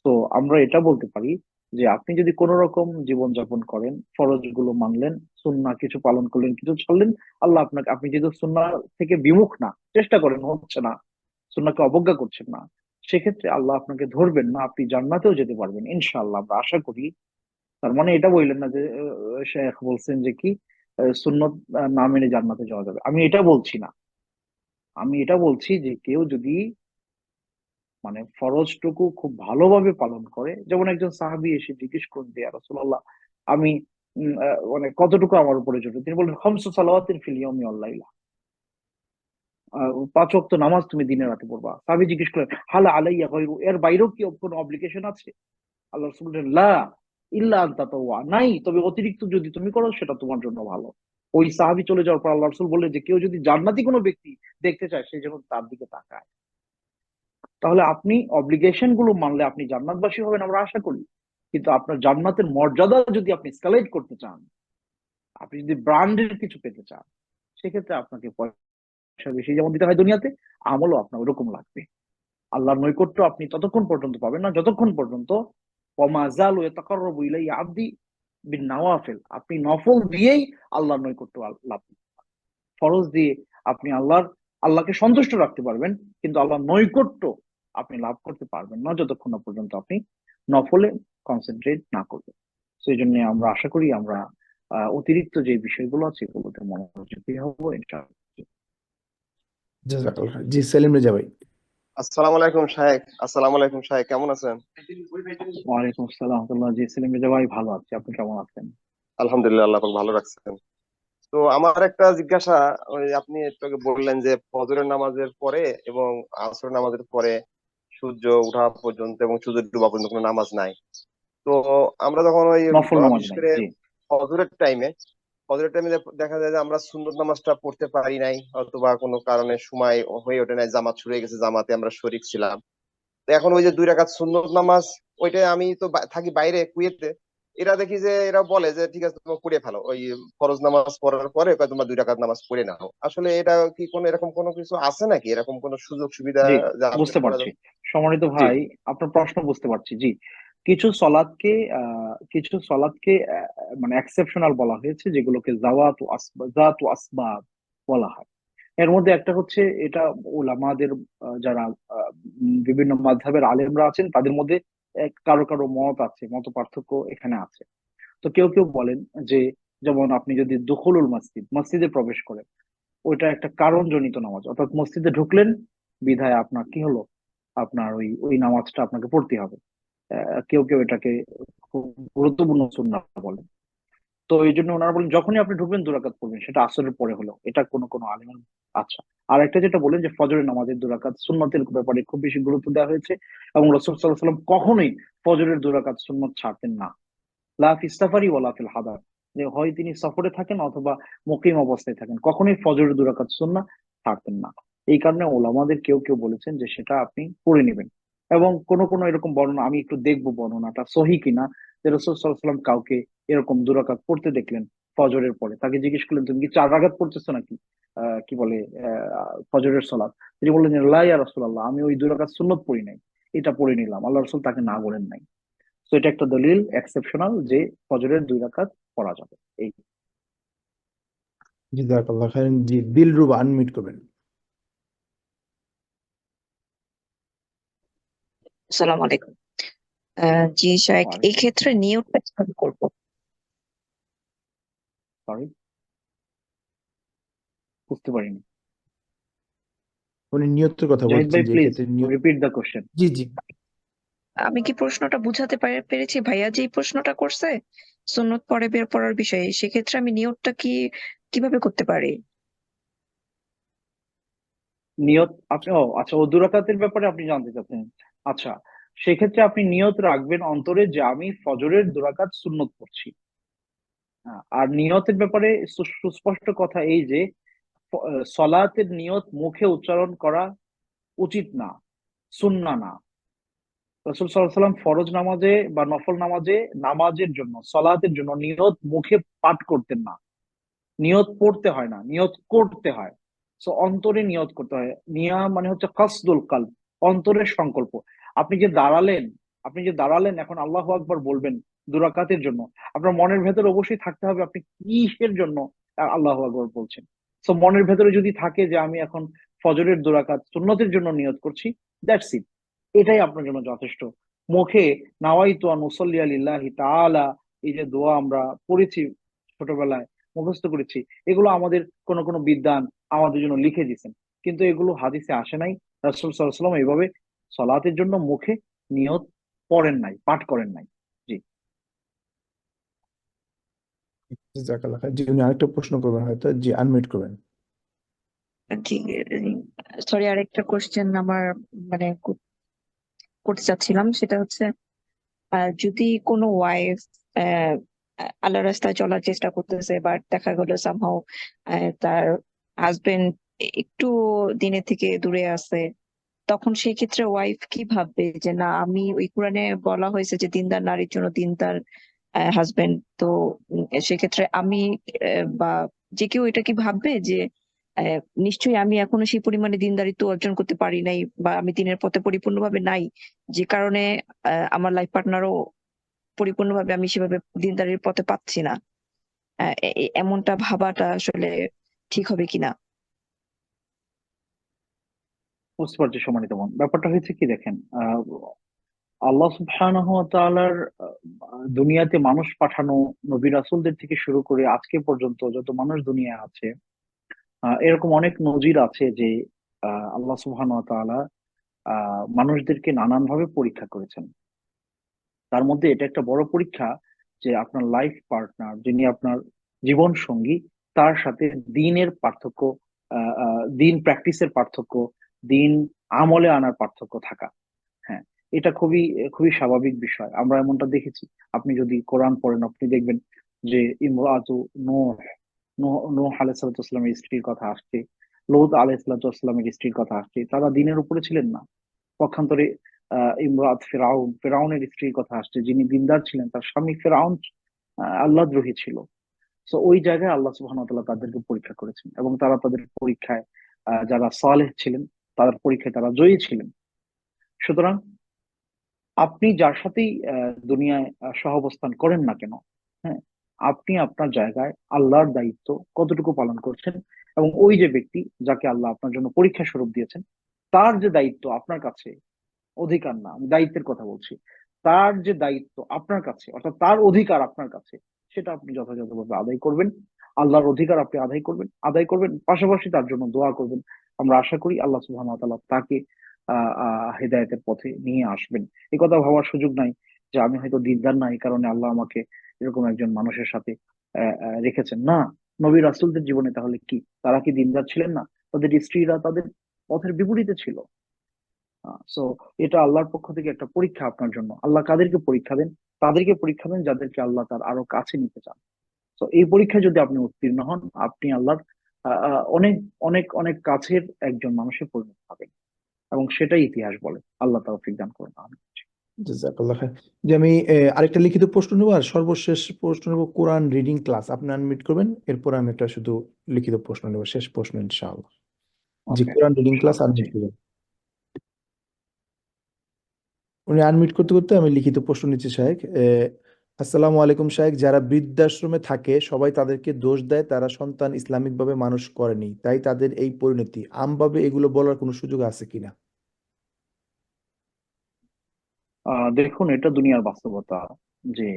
তো আমরা এটা বলতে পারি যে আপনি যদি কোনো রকম জীবন যাপন করেন, ফরজ গুলো মানলেন, সুন্নাহ কিছু পালন করলেন, কিছু ছাড়লেন, আল্লাহ আপনাকে, আপনি যেহেতু সুন্নাহ থেকে বিমুখ না, চেষ্টা করেন, হচ্ছে না, সুন্নাহকে অবজ্ঞা করছেন না, সেক্ষেত্রে আল্লাহ আপনাকে ধরবেন না, আপনি জান্নাতেও যেতে পারবেন ইনশাআল্লাহ, আমরা আশা করি। তার মানে এটা বললেন না যে শেখ বলছেন যে কি সুন্নত না মেনে জান্নাতে যাওয়া যাবে, আমি এটা বলছি না। আমি এটা বলছি যে কেউ যদি মানে ফরজটুকু খুব ভালোভাবে পালন করে। যেমন একজন সাহাবী এসে জিজ্ঞেস করেন যে, ইয়া রাসূলুল্লাহ, আমি মানে কতটুকু আমার উপরে জরুরি? তিনি বললেন, খামসু সালাওয়াতিন ফিল ইয়াউমি ওয়াল লাইলা। 5 ওয়াক্ত নামাজ তুমি দিনে রাতে পড়বা। সাহাবী জিজ্ঞেস করলেন, হাল আলাইয়া গায়রু, এর বাইরেও কি কোনো অব্লিগেশন আছে? আল্লাহ রাসূল বললেন, লা ইল্লা আন তাতাওয়া, নাই, তবে অতিরিক্ত যদি তুমি করো সেটা তোমার জন্য ভালো। ওই সাহাবী চলে যাওয়ার পর আল্লাহ রাসূল বললেন যে, কেউ যদি জান্নাতি কোনো ব্যক্তি দেখতে চায় সে যেন তার দিকে তাকায়। তাহলে আপনি অব্লিগেশন গুলো মানলে আপনি জান্নাতবাসী হবেন আমরা আশা করি। কিন্তু আপনার জান্নাতের মর্যাদা যদি আপনি স্কেলেট করতে চান, আপনি যদি ব্র্যান্ডের কিছু পেতে চান, সেক্ষেত্রে আপনাকে পয়সা বেশি যেমন দিতে হয় দুনিয়াতে, আমলও আপনার ওরকম লাগবে। আল্লাহর নৈকট্য আপনি ততক্ষণ পর্যন্ত পাবেন না যতক্ষণ পর্যন্ত ওমা যালু ইয়াতাকাররাবু ইলাইয়া আবদি বিন নওয়াফিল, আপনি নফল দিয়েই আল্লাহর নৈকট্য লাভ করবেন। ফরজ দিয়ে আপনি আল্লাহকে সন্তুষ্ট রাখতে পারবেন, কিন্তু আল্লাহর নৈকট্য আপনি লাভ করতে পারবেন না যতক্ষণ না পর্যন্ত আপনি নফলে কনসেন্ট্রেট না করবেন। সেই জন্য আমরা আশা করি আমরা অতিরিক্ত যে বিষয়গুলো আছে এগুলোতে মনোযোগী হবো ইনশাআল্লাহ। জাযাকাল্লাহ। জি, সেলিম রেজা ভাই। আসসালামু আলাইকুম শাহেক। আসসালামু আলাইকুম শাহেক, কেমন আছেন? ওয়ালাইকুম আসসালাম ওয়া রাহমাতুল্লাহ। জি সেলিম রেজা ভাই, ভালো আছি, আপনি কেমন আছেন? আলহামদুলিল্লাহ, আল্লাহ পাক ভালো রাখছেন। তো আমার একটা জিজ্ঞাসা, ওই আপনি একটু আগে বললেন যে ফজরের নামাজের পরে এবং আসরের নামাজের পরে সূর্য ওঠা পর্যন্ত এবং সূর্য ডোবা পর্যন্ত কোনো নামাজ নাই। তো আমরা যখন ওই নফল নামাজ বিশেষ নাই, করে জি। ফজরের টাইমে ফজরের টাইমে দেখা যায় যে আমরা সুন্নত নামাজটা পড়তে পারি নাই, অথবা কোনো কারণে সময় হয়ে ওঠে নাই, জামাত শুরু হয়ে গেছে, জামাতে আমরা শরীক ছিলাম। তো এখন ওই যে 2 রাকাত সুন্নত নামাজ, ওইটা আমি তো থাকি বাইরে কুয়েতে, এরা দেখি যে এরা বলে যে ঠিক আছে তুমি পড়ে ফেলো, ওই ফরজ নামাজ পড়ার পরে কয় তোমরা 2 রাকাত নামাজ পড়ে নাও। আসলে এটা কি কোনো এরকম কোনো কিছু আছে নাকি, এরকম কোনো সুযোগ সুবিধা জি, যা আছে বুঝতে করা পারছি যাবে? সম্মানিত জি। ভাই, আপনার প্রশ্ন বুঝতে পারছি। জি, কিছু সলাদকে মানে এক্সেপশনাল বলা হয়েছে, যেগুলোকে জাওয়াতু আসবাব বলা হয়। এর মধ্যে একটা হচ্ছে, এটা উলামাদের যারা বিভিন্ন মাযহাবের আলেমরা আছেন তাদের মধ্যে কারো কারো মত আছে, মত পার্থক্য এখানে আছে। তো কেউ কেউ বলেন যে, যেমন আপনি যদি মসজিদে প্রবেশ করেন, ওইটা একটা কারণ জনিত নামাজ, অর্থাৎ মসজিদে ঢুকলেন বিধায় আপনার কি হলো, আপনার ওই ওই নামাজটা আপনাকে পড়তে হবে। কেউ কেউ এটাকে খুব গুরুত্বপূর্ণ সুন্নাহ বলেন। তো এই জন্য ওনারা বলেন যখনই আপনি ঢুকবেন 2 রাকাত পড়বেন, সেটা আসরের পরে হলো, এটা কোনো কোনো আলেমের। আচ্ছা, আর একটা যেটা বলেন যে ফজরের নামাজের 2 রাকাত সুন্নতের ব্যাপারে খুব বেশি গুরুত্ব দেওয়া হয়েছে, এবং রাসূল সাল্লাল্লাহু আলাইহি ওয়াসাল্লাম কখনোই ফজরের 2 রাকাত সুন্নত ছাড়তেন না, লা ফিস সাফারি ওয়ালা ফিল হাদার, যে হয় তিনি সফরে থাকেন অথবা মুকিম অবস্থায় থাকেন, কখনোই ফজরের 2 রাকাত সুন্নাহ ছাড়তেন না। এই কারণে ওলামাদের কেউ কেউ বলেছেন যে সেটা আপনি পড়ে নেবেন। এবং কোন কোন এরকম বর্ণনা, আমি একটু দেখবো বর্ণনাটা সহি কিনা, যে রাসূল সাল্লাল্লাহু আলাইহি ওয়াসাল্লাম কাউকে এরকম 2 রাকাত পড়তে দেখলেন ফজরের পরে, তাকে জিজ্ঞেস করলেন তুমি কি 4 রাকাত পড়তেছো নাকি, কি বলে ফজরের সলাত। তিনি বললেন, লা ইয়া রাসূলুল্লাহ, আমি ওই 2 রাকাত সুন্নত পড়ি নাই, এটা পড়ে নিলাম। আল্লাহ রাসূল তাকে না বলেন নাই। তো এটা একটা দলিল এক্সেপশনাল যে ফজরের 2 রাকাত পড়া যাবে। এই জাযাকাল্লাহ খাইরান। জি, দিলরুবা আনমিউট করবেন। আসসালামু আলাইকুম। জি শায়েখ, এই ওয়ালাইকুম ক্ষেত্রে আসসালাম। নিয়োগটা কিভাবে করবো? সরি, বুঝতে পারিনি। উনি নিয়তের কথা জাহিদ বলছেন ভাই, যে প্লিজ এক্ষেত্রে নিয়ত। Repeat the question. জি জি। আমি কি প্রশ্নটা বুঝাতে পেরেছি? ভাইয়া যেই প্রশ্নটা করছে সুন্নত পরে বের পড়ার বিষয়ে, সেক্ষেত্রে আমি নিয়োগটা কিভাবে করতে পারি? নিয়ত আপনি, ও আচ্ছা, ও 2 রাকাতের ব্যাপারে আপনি জানতে চাচ্ছেন। আচ্ছা, সেক্ষেত্রে আপনি নিয়ত রাখবেন অন্তরে যে আমি ফজরের 2 রাকাত সুন্নত পড়ছি। আর নিয়তের ব্যাপারে সুস্পষ্ট কথা এই যে, সলাতের নিয়ত মুখে উচ্চারণ করা উচিত না, সুন্নাহ না। রাসূল সাল্লাল্লাহু আলাইহি ওয়াসাল্লাম ফরজ নামাজে বা নফল নামাজে, নামাজের জন্য, সলাতের জন্য নিয়ত মুখে পাঠ করতেন না। নিয়ত পড়তে হয় না, নিয়ত করতে হয়। সো অন্তরে নিয়ত করতে হয়। নিয়া মানে হচ্ছে কাসদুল কালব, অন্তরের সংকল্প। আপনি যে দাঁড়ালেন, এখন আল্লাহু আকবার বলবেন 2 রাকাতের জন্য, আপনার মনের ভেতরে অবশ্যই থাকতে হবে আপনি কিসের জন্য আল্লাহু আকবার বলছেন। সো মনের ভেতরে যদি থাকে যে আমি এখন ফজরের 2 রাকাত সুন্নতের জন্য নিয়ত করছি, দ্যাটস ইট, এটাই আপনার জন্য যথেষ্ট। মুখে নাওয়াইতু আন উসাল্লি লিল্লাহি তাআলা, এই যে দোয়া আমরা পড়েছি ছোটবেলায়, মুখস্থ করেছি, এগুলো আমাদের কোন কোন বিদ্বান আমাদের জন্য লিখে দিয়েছেন, কিন্তু এগুলো হাদিসে আসে নাই। রাসূল সাল্লাল্লাহু আলাইহি ওয়াসাল্লাম এইভাবে সলাতের জন্য মুখে নিয়ত পড়েন নাই, পাঠ করেন নাই। জি। জাজাকাল্লাহ খাইর। জি, উনি আরেকটা প্রশ্ন করবেন হয়তো। জি, আনমিউট করবেন। জি, সরি, আরেকটা কোশ্চেন আমার মানে করতে চাচ্ছিলাম, সেটা হচ্ছে যদি কোনো ওয়াইফ আল্লাহ রাস্তায় চলার চেষ্টা করতেছে, বাট দেখা গেল সামহাও তার হাজবেন্ড একটু দিনের থেকে দূরে আছে, তখন সেই ক্ষেত্রে ওয়াইফ কি ভাববে যে না, আমি ওই কোরআনে বলা হয়েছে যে দিনদার নারীর জন্য দিনদার হাজবেন্ড, তো সেক্ষেত্রে আমি বা যে কেউ এটা কি ভাববে যে নিশ্চয়ই আমি এখনো সেই পরিমাণে দিনদারিত্ব অর্জন করতে পারি নাই, বা আমি দিনের পথে পরিপূর্ণভাবে নাই, যে কারণে আমার লাইফ পার্টনারও পরিপূর্ণভাবে আমি সেভাবে দিনদারির পথে পাচ্ছি না, এমনটা ভাবাটা আসলে ঠিক হবে কিনা? বুঝতে পারছি সম্মানিত বোন। ব্যাপারটা হয়েছে কি দেখেন, আল্লাহ সুবহানাহু ওয়া তাআলার দুনিয়াতে মানুষ পাঠানো নবী রাসূলদের থেকে শুরু করে আজকে পর্যন্ত যত মানুষ দুনিয়ায় আছে, এরকম অনেক নজির আছে যে আল্লাহ সুবহানাহু ওয়া তাআলা মানুষদেরকে নানান ভাবে পরীক্ষা করেছেন। তার মধ্যে এটা একটা বড় পরীক্ষা যে আপনার লাইফ পার্টনার, যিনি আপনার জীবন সঙ্গী, তার সাথে দিনের পার্থক্য, দিন প্র্যাকটিসের পার্থক্য, দিন আমলে আনার পার্থক্য থাকা। হ্যাঁ, এটা খুবই খুবই স্বাভাবিক বিষয়। আমরা এমনটা দেখেছি। আপনি যদি কোরআন পড়েন, আপনি দেখবেন যে ইমরাতু নূহ, নূহ আলাইহিস সালামের স্ত্রীর কথা আসছে, লূত আলাইহিস সালামের স্ত্রীর কথা আসছে। তারা দিনের উপরে ছিলেন না। পক্ষান্তরে ইমরাত ফেরাউন, ফেরাউনের স্ত্রীর কথা আসছে, যিনি দিনদার ছিলেন, তার স্বামী ফেরাউন আল্লাহদ্রোহী ছিল। তো ওই জায়গায় আল্লাহ সুবহানাহু ওয়া তাআলা তাদেরকে পরীক্ষা করেছেন, এবং তারা তাদের পরীক্ষায় যারা সালেহ ছিলেন, তাদের পরীক্ষায় তারা জয়ী ছিলেন। সুতরাং আপনি যার সাথেই দুনিয়ায় সহাবস্থান করেন না কেন, হ্যাঁ, আপনি আপনার জায়গায় আল্লাহর দায়িত্ব কতটুকু পালন করছেন, এবং ওই যে ব্যক্তি যাকে আল্লাহ আপনার জন্য পরীক্ষা স্বরূপ দিয়েছেন, তার যে দায়িত্ব আপনার কাছে, অধিকার না, আমি দায়িত্বের কথা বলছি, তার যে দায়িত্ব আপনার কাছে, অর্থাৎ তার অধিকার আপনার কাছে, সেটা আপনি যথাযথভাবে আদায় করবেন। আল্লাহর অধিকার আপনি আদায় করবেন, পাশাপাশি তার জন্য দোয়া করবেন। আমরা আশা করি আল্লাহ সুবহানাহু ওয়া তাআলা তাকে হেদায়েতের পথে নিয়ে আসবেন। এই কথা ভাবার সুযোগ নাই যে আমি হয়তো দিনদার না, এই কারণে আল্লাহ আমাকে এরকম একজন মানুষের সাথে রেখেছেন। না, নবী রাসূলদের জীবনে তাহলে কি, তারা কি দিনদার ছিলেন না? তাদের স্ত্রীরা তাদের পথের বিপরীতে ছিল। সো এটা আল্লাহর পক্ষ থেকে একটা পরীক্ষা আপনার জন্য। আল্লাহ কাদেরকে পরীক্ষা দেন? তাদেরকে পরীক্ষা দেন যাদেরকে আল্লাহ তার আরো কাছে নিতে চান। তো এই পরীক্ষায় যদি আপনি উত্তীর্ণ হন, আপনি আল্লাহর অনেক অনেক অনেক কাছের একজন মানুষে পরিণত হবেন, এবং সেটাই ইতিহাস বলে। আল্লাহ তৌফিক দান করুন। আমিন। জাজাকাল্লাহ খাইর। যে আমি আরেকটা লিখিত প্রশ্ন নেবো, আর সর্বশেষ প্রশ্ন নেবো কোরআন রিডিং ক্লাস। আপনি আনমিউট করবেন, এরপর আমি একটা শুধু লিখিত প্রশ্ন নেবো, শেষ প্রশ্ন ইনশাআল্লাহ। জি, ওকে, কোরআন রিডিং ক্লাস ইনশাআল্লাহ। জি। আনমিউট করবেন। উনি আনমিউট করতে করতে আমি লিখিত প্রশ্ন নিচ্ছি শাহেখ। আসসালামু আলাইকুম শাহেখ, যারা বৃদ্ধাশ্রমে থাকে সবাই তাদেরকে দোষ দেয় তারা সন্তান ইসলামিকভাবে মানুষ করেনি, তাই তাদের এই পরিণতি। আমভাবে এগুলো বলার কোনো সুযোগ আছে কিনা? দেখুন, এটা দুনিয়ার বাস্তবতা যে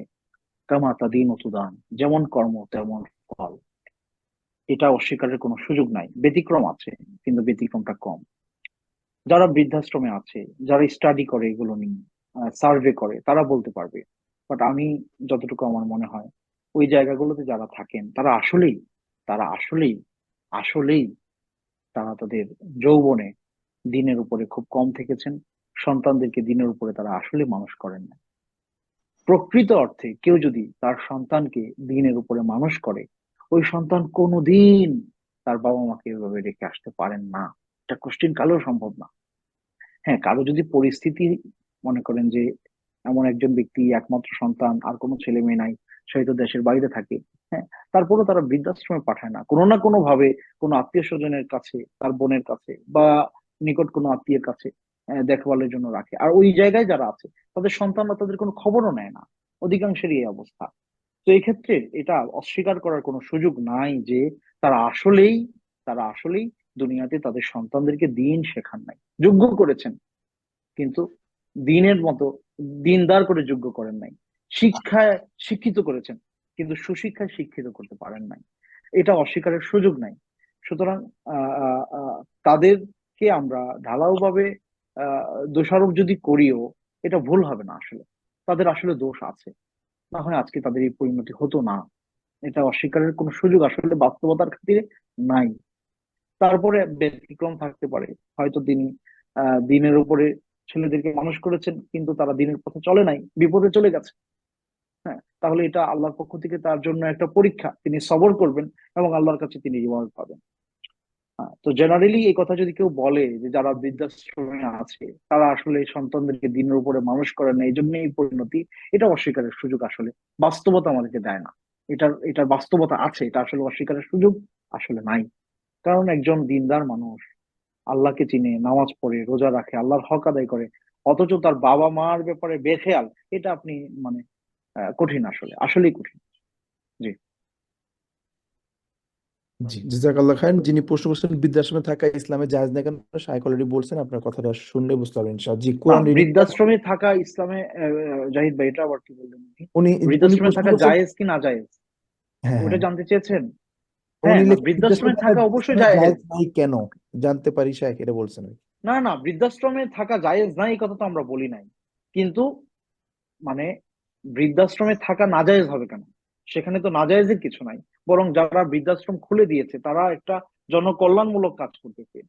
কামা তাদিন তুদান, যেমন কর্ম তেমন ফল। এটা অস্বীকারের কোনো সুযোগ নাই। ব্যতিক্রম আছে, কিন্তু ব্যতিক্রমটা কম। যারা বৃদ্ধাশ্রমে আছে, যারা স্টাডি করে এগুলো নিয়ে, সার্ভে করে, তারা বলতে পারবে। বাট আমি যতটুকু আমার মনে হয়, ওই জায়গাগুলোতে যারা থাকেন তারা আসলেই, তারা আসলেই আসলেই তারা তাদের যৌবনে দিনের উপরে খুব কম থেকেছেন। সন্তানদেরকে দিনের উপরে তারা আসলে মানুষ করেন না। প্রকৃত অর্থে কেউ যদি তার সন্তানকে দিনের উপরে মানুষ করে, ওই সন্তান কোনোদিন তার বাবা মাকে এভাবে রেখে আসতে পারেন না। এটা কোশ্চিন কালেও সম্ভব না। হ্যাঁ, কারো যদি পরিস্থিতি, মনে করেন যে এমন একজন ব্যক্তি একমাত্র সন্তান, আর কোনো ছেলে মেয়ে নাই, সে হয়তো দেশের বাইরে থাকে, হ্যাঁ, তারপরেও তারা বৃদ্ধাশ্রমে পাঠায় না, কোনো না কোনো ভাবে কোনো আত্মীয় স্বজনের কাছে, তার বোনের কাছে বা নিকট কোনো আত্মীয়ের কাছে দেখভালের জন্য রাখে। আর ওই জায়গায় যারা আছে, তাদের সন্তানরা তাদের কোনো খবরও নেয় না। অধিকাংশেরই এই অবস্থা। তো এই ক্ষেত্রে এটা অস্বীকার করার কোনো সুযোগ নাই যে তারা আসলেই, তারা আসলেই দুনিয়াতে তাদের সন্তানদেরকে দিন শেখান নাই। যোগ্য করেছেন, কিন্তু দিনের মতো দিনদার করে যোগ্য করেন নাই। শিক্ষায় শিক্ষিত করেছেন, কিন্তু সুশিক্ষায় শিক্ষিত করতে পারেন নাই। এটা অস্বীকারের সুযোগ নাই। সুতরাং আহ আহ আহ, তাদেরকে আমরা ঢালাও ভাবে দোষারোপ যদি করিও, এটা ভুল হবে না। আসলে তাদের আসলে দোষ আছে, না হয় আজকে তাদের এই পরিণতি হতো না। এটা অস্বীকারের কোনো সুযোগ আসলে বাস্তবতার খাতিরে নাই। তারপরে ব্যতিক্রম থাকতে পারে, হয়তো তিনি দিনের উপরে ছেলেদেরকে মানুষ করেছেন, কিন্তু তারা দিনের পথে চলে নাই, বিপদে চলে গেছে। হ্যাঁ, তাহলে এটা আল্লাহর পক্ষ থেকে তার জন্য একটা পরীক্ষা, তিনি সবর করবেন এবং আল্লাহর কাছে তিনি রিওয়ার্ড পাবেন। তো জেনারেলি এই কথা যদি কেউ বলে যে যারা বৃদ্ধাশ্রমে আছে তারা আসলে সন্তানদেরকে দিনের উপরে মানুষ করে না, এই জন্য এই পরিণতি, এটা অস্বীকারের সুযোগ আসলে বাস্তবতা আমাদেরকে দেয় না। এটার বাস্তবতা আছে, এটা আসলে অস্বীকারের সুযোগ আসলে নাই। কারণ একজন দিনদার মানুষ আল্লাহকে চিনে, নামাজ পড়ে, রোজা রাখে, আল্লাহর হক আদায় করে, অথচ তার বাবা মার ব্যাপারে বেখেয়াল, এটা আপনি মানে কঠিন, আসলেই কঠিন। জি। জি, জাযাকাল্লাহ খাইর। যিনি প্রশ্ন করছেন বৃদ্ধাশ্রমে থাকা ইসলামে জায়েজ না কেন, শাইখ অলরেডি বলছেন, আপনার কথাটা শুনলে বুঝতে পারবেন ইনশাআল্লাহ। জি, না, কোরআন রিডিং ক্লাস। বৃদ্ধাশ্রমে থাকা ইসলামে জাহিদ ভাই, এটা আবার কি বললেন আপনি? উনি উনি বৃদ্ধাশ্রমে প্রশ্ন থাকা করছেন। জায়েজ কি না জায়েজ, হ্যাঁ, ওটা হ্যাঁ, জানতে চেয়েছেন? উনি হ্যাঁ, না, লিখে বৃদ্ধাশ্রমে বৃদ্ধাশ্রমে থাকা থাকা অবশ্যই ইসলামে জায়েজ। জায়েজ নাই কেন, জানতে পারি শাইখ, এটা বলছেন আর কি। না না, বৃদ্ধাশ্রমে থাকা জায়েজ নাই এই কথা তো আমরা বলি নাই, কিন্তু মানে বৃদ্ধাশ্রমে থাকা নাজায়েজ হবে কেন? সেখানে তো নাজায়েজের কিছু নাই। বরং যারা বৃদ্ধাশ্রম খুলে দিয়েছে তারা একটা জনকল্যাণমূলক কাজ করতেছে,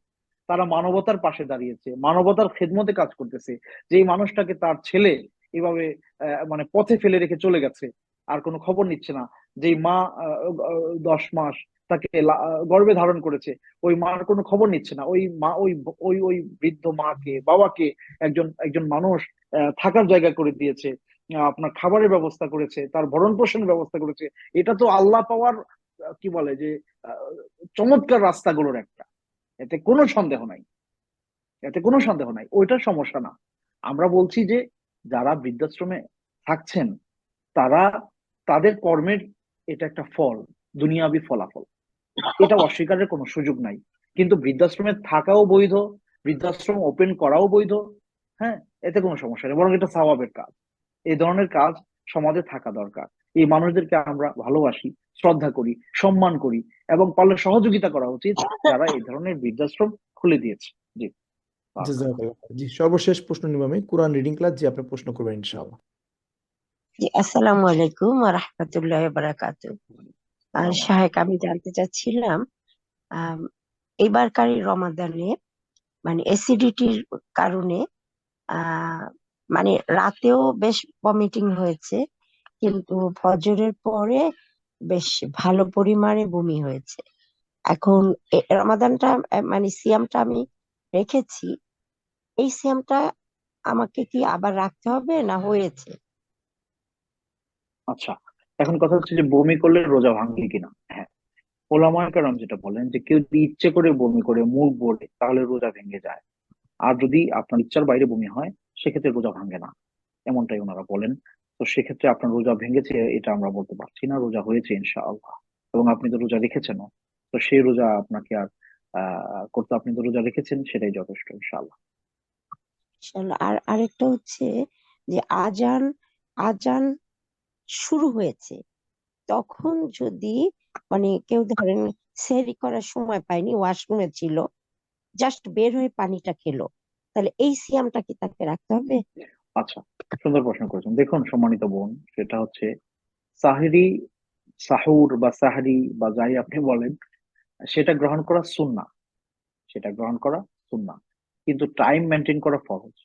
তারা মানবতার পাশে দাঁড়িয়েছে, মানবতার খেদমতে কাজ করতেছে। যে এই মানুষটাকে তার ছেলে এভাবে মানে পথে ফেলে রেখে চলে গেছে, আর কোনো খবর নিচ্ছে না। যেই মা 10 মাস তাকে গর্ভে ধারণ করেছে, ওই মার কোনো খবর নিচ্ছে না। ওই মা, ওই ওই ওই বৃদ্ধ মাকে, বাবাকে একজন একজন মানুষ থাকার জায়গা করে দিয়েছে, আপনার খাবারের ব্যবস্থা করেছে, তার ভরণ পোষণের ব্যবস্থা করেছে। এটা তো আল্লাহ পাওয়ার কি বলে যে আহ, চমৎকার রাস্তাগুলোর একটা। এতে কোনো সন্দেহ নাই, এতে কোনো সন্দেহ নাই, ওইটার সমস্যা না। আমরা বলছি যে যারা বৃদ্ধাশ্রমে থাকছেন তারা, তাদের কর্মের এটা একটা ফল, দুনিয়াবি ফলাফল, এটা অস্বীকারের কোনো সুযোগ নাই। কিন্তু বৃদ্ধাশ্রমে থাকাও বৈধ, বৃদ্ধাশ্রম ওপেন করাও বৈধ। হ্যাঁ, এতে কোনো সমস্যা নেই, বরং এটা স্বভাবের কাজ। এই ধরনের কাজ সমাজে থাকা দরকার। এই মানুষদেরকে আমরা ভালোবাসি, শ্রদ্ধা করি, সম্মান করি, এবং পারলে সহযোগিতা করা উচিত যারা এই ধরনের বৃদ্ধাশ্রম খুলে দিয়েছে। জি, বারাকাল্লাহ। জাযাকাল্লাহ খাইর। জি, সর্বশেষ প্রশ্ন নিব আমি, কোরআন রিডিং ক্লাস। জি, আপনি প্রশ্ন করবেন ইনশাআল্লাহ। জি, আসসালামু আলাইকুম ওয়া রাহমাতুল্লাহি ওয়া বারাকাতুহু। সালাম আলাইকুম। শাহেক, আমি জানতে চাচ্ছিলাম আম, এইবারকার এই রমাদানে মানে অ্যাসিডিটির কারণে আহ মানে রাতেও বেশ ভমিটিং হয়েছে, কিন্তু ফজরের পরে বেশ ভালো পরিমাণে বমি হয়েছে। এখন রমাদানটা মানে সিয়ামটা আমি রেখেছি, এই সিয়ামটা আমাকে কি আবার রাখতে হবে না হয়েছে? আচ্ছা, এখন কথা হচ্ছে যে বমি করলে রোজা ভাঙবে কিনা। হ্যাঁ, ওলামায়ে কেরাম যেটা বলেন যে কেউ যদি ইচ্ছে করে বমি করে, মুখ বলে, তাহলে রোজা ভেঙে যায়। আর যদি আপনার ইচ্ছার বাইরে বমি হয়, সেক্ষেত্রে রোজা ভাঙে না, এমনটাই ওনারা বলেন। তো সেক্ষেত্রে আপনার রোজা ভেঙেছে এটা আমরা বলতে পারছি না, রোজা হয়েছে ইনশাআল্লাহ। এবং আপনি তো রোজা রেখেছেনও, তো সেই রোজা আপনাকে আর করতে, আপনি তো রোজা রেখেছেন, সেটাই যথেষ্ট ইনশাআল্লাহ। ইনশাআল্লাহ। আর আরেকটা হচ্ছে যে আজান আজান শুরু হয়েছে, তখন যদি মানে কেউ ধরেন সেহরি করার সময় পায়নি, ওয়াশরুমে ছিল, জাস্ট বের হয়ে পানিটা খেলো, তাহলে এই সিয়ামটা কি তাকে রাখতে হবে? আচ্ছা, সুন্দর প্রশ্ন করেছেন। দেখুন সম্মানিত বোন, সেটা হচ্ছে সাহরি, সাহুর বা সাহরি বা যাই আপনি বলেন, সেটা গ্রহণ করা সুন্নাহ, সেটা গ্রহণ করা সুন্নাহ, কিন্তু টাইম মেনটেন করা ফরজ।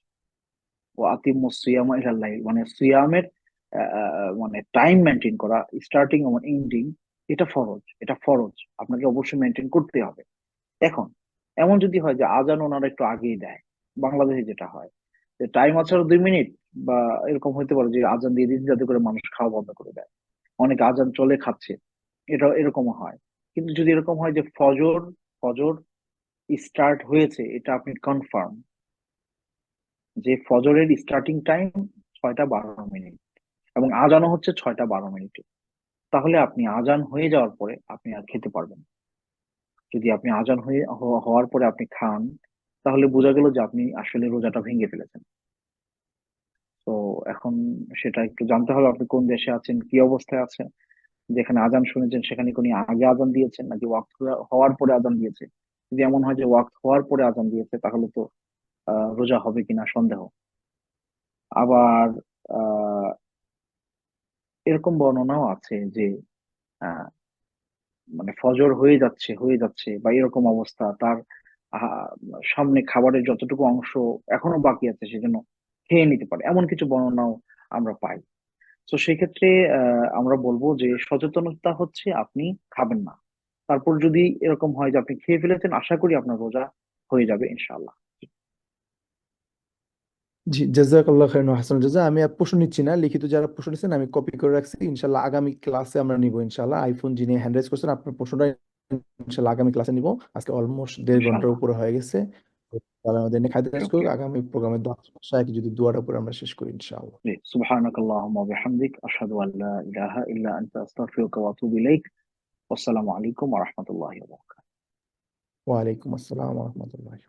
ও আতিমু সিয়ামা ইলাল লাইল, মানে সিয়ামের মানে টাইম মেনটেন করা, স্টার্টিং এবং এন্ডিং, এটা ফরজ, এটা ফরজ, আপনাকে অবশ্যই মেনটেন করতে হবে। এখন এমন যদি হয় যে আজান ওনারা একটু আগেই দেয়, বাংলাদেশে যেটা হয় যে টাইম আছে আরো 2 মিনিট, বা এরকম হতে পারে যে আজান দিয়ে দিন যাতে করে মানুষ খাওয়া বন্ধ করে দেয়, অনেক আজান চলে খাচ্ছে, এটা এরকমও হয়। কিন্তু যদি এরকম হয় যে ফজর ফজর স্টার্ট হয়েছে, এটা আপনি কনফার্ম যে ফজরের স্টার্টিং টাইম 6টা 12 মিনিট, এবং আজানও হচ্ছে 6টা 12 মিনিটে, তাহলে আপনি আজান হয়ে যাওয়ার পরে আপনি আর খেতে পারবেন। যদি আপনি আজান হওয়ার পরে আপনি খান, তাহলে বোঝা গেল যে আপনি আসলে রোজাটা ভেঙে ফেলেছেন। তো এখন সেটা একটু জানতে হবে আপনি কোন দেশে আছেন, কি অবস্থায় আছেন। যেখানে আজান শুনেছেন সেখানে কোন আগে আজান দিয়েছেন নাকি ওয়াক্ত হওয়ার পরে আজান দিয়েছে। যদি এমন হয় যে ওয়াক্ত হওয়ার পরে আজান দিয়েছে, তাহলে তো রোজা হবে কিনা সন্দেহ। আবার আহ এরকম বর্ণনাও আছে যে আহ মানে ফজর হয়ে যাচ্ছে বা এরকম অবস্থা, তার আহ, সামনে খাবারের যতটুকু অংশ এখনো বাকি আছে সেজন্য খেয়ে নিতে পারে, এমন কিছু বর্ণনাও আমরা পাই। তো সেই ক্ষেত্রে আমরা বলবো যে সচেতনতা হচ্ছে আপনি খাবেন না, তারপর যদি এরকম হয় যে আপনি খেয়ে ফেলেছেন, আশা করি আপনার রোজা হয়ে যাবে ইনশাআল্লাহ। জি, জাজাকাল্লাহ খাইরান ওয়া হাসানুল জাযা। আমি আর প্রশ্ন নিচ্ছি না, লিখিত যারা প্রশ্ন নিচ্ছেন আমি কপি করে রাখছি, ইনশাল্লাহ আগামী ক্লাসে আমরা নিব ইনশাল্লাহ। আইফোন যিনি হ্যান্ড রাইজ করছেন আপনার প্রশ্নটা ইনশাল্লাহ আগামী ক্লাসে নিব। আজকে অলমোস্ট 1.5 ঘন্টার ইনশাআল্লাহ। উপরে হয়ে গেছে। তো তাহলে আমাদের এনে খাইতে শেষ করুক, ওকে। আগামী প্রোগ্রামে যদি দুয়ার উপরে আমরা শেষ করি ইনশাআল্লাহ। জি, সুবহানাকাল্লাহুম্মা ওয়া বিহামদিক আশহাদু আল লা ইলাহা ইল্লা আনতা আস্তাগফিরুকা ওয়া আতুবু ইলাইক। আসসালামু আলাইকুম ওয়া রাহমাতুল্লাহি ওয়া বারাকাতুহু। ওয়ালাইকুম আসসালাম ওয়া রাহমাতুল্লাহি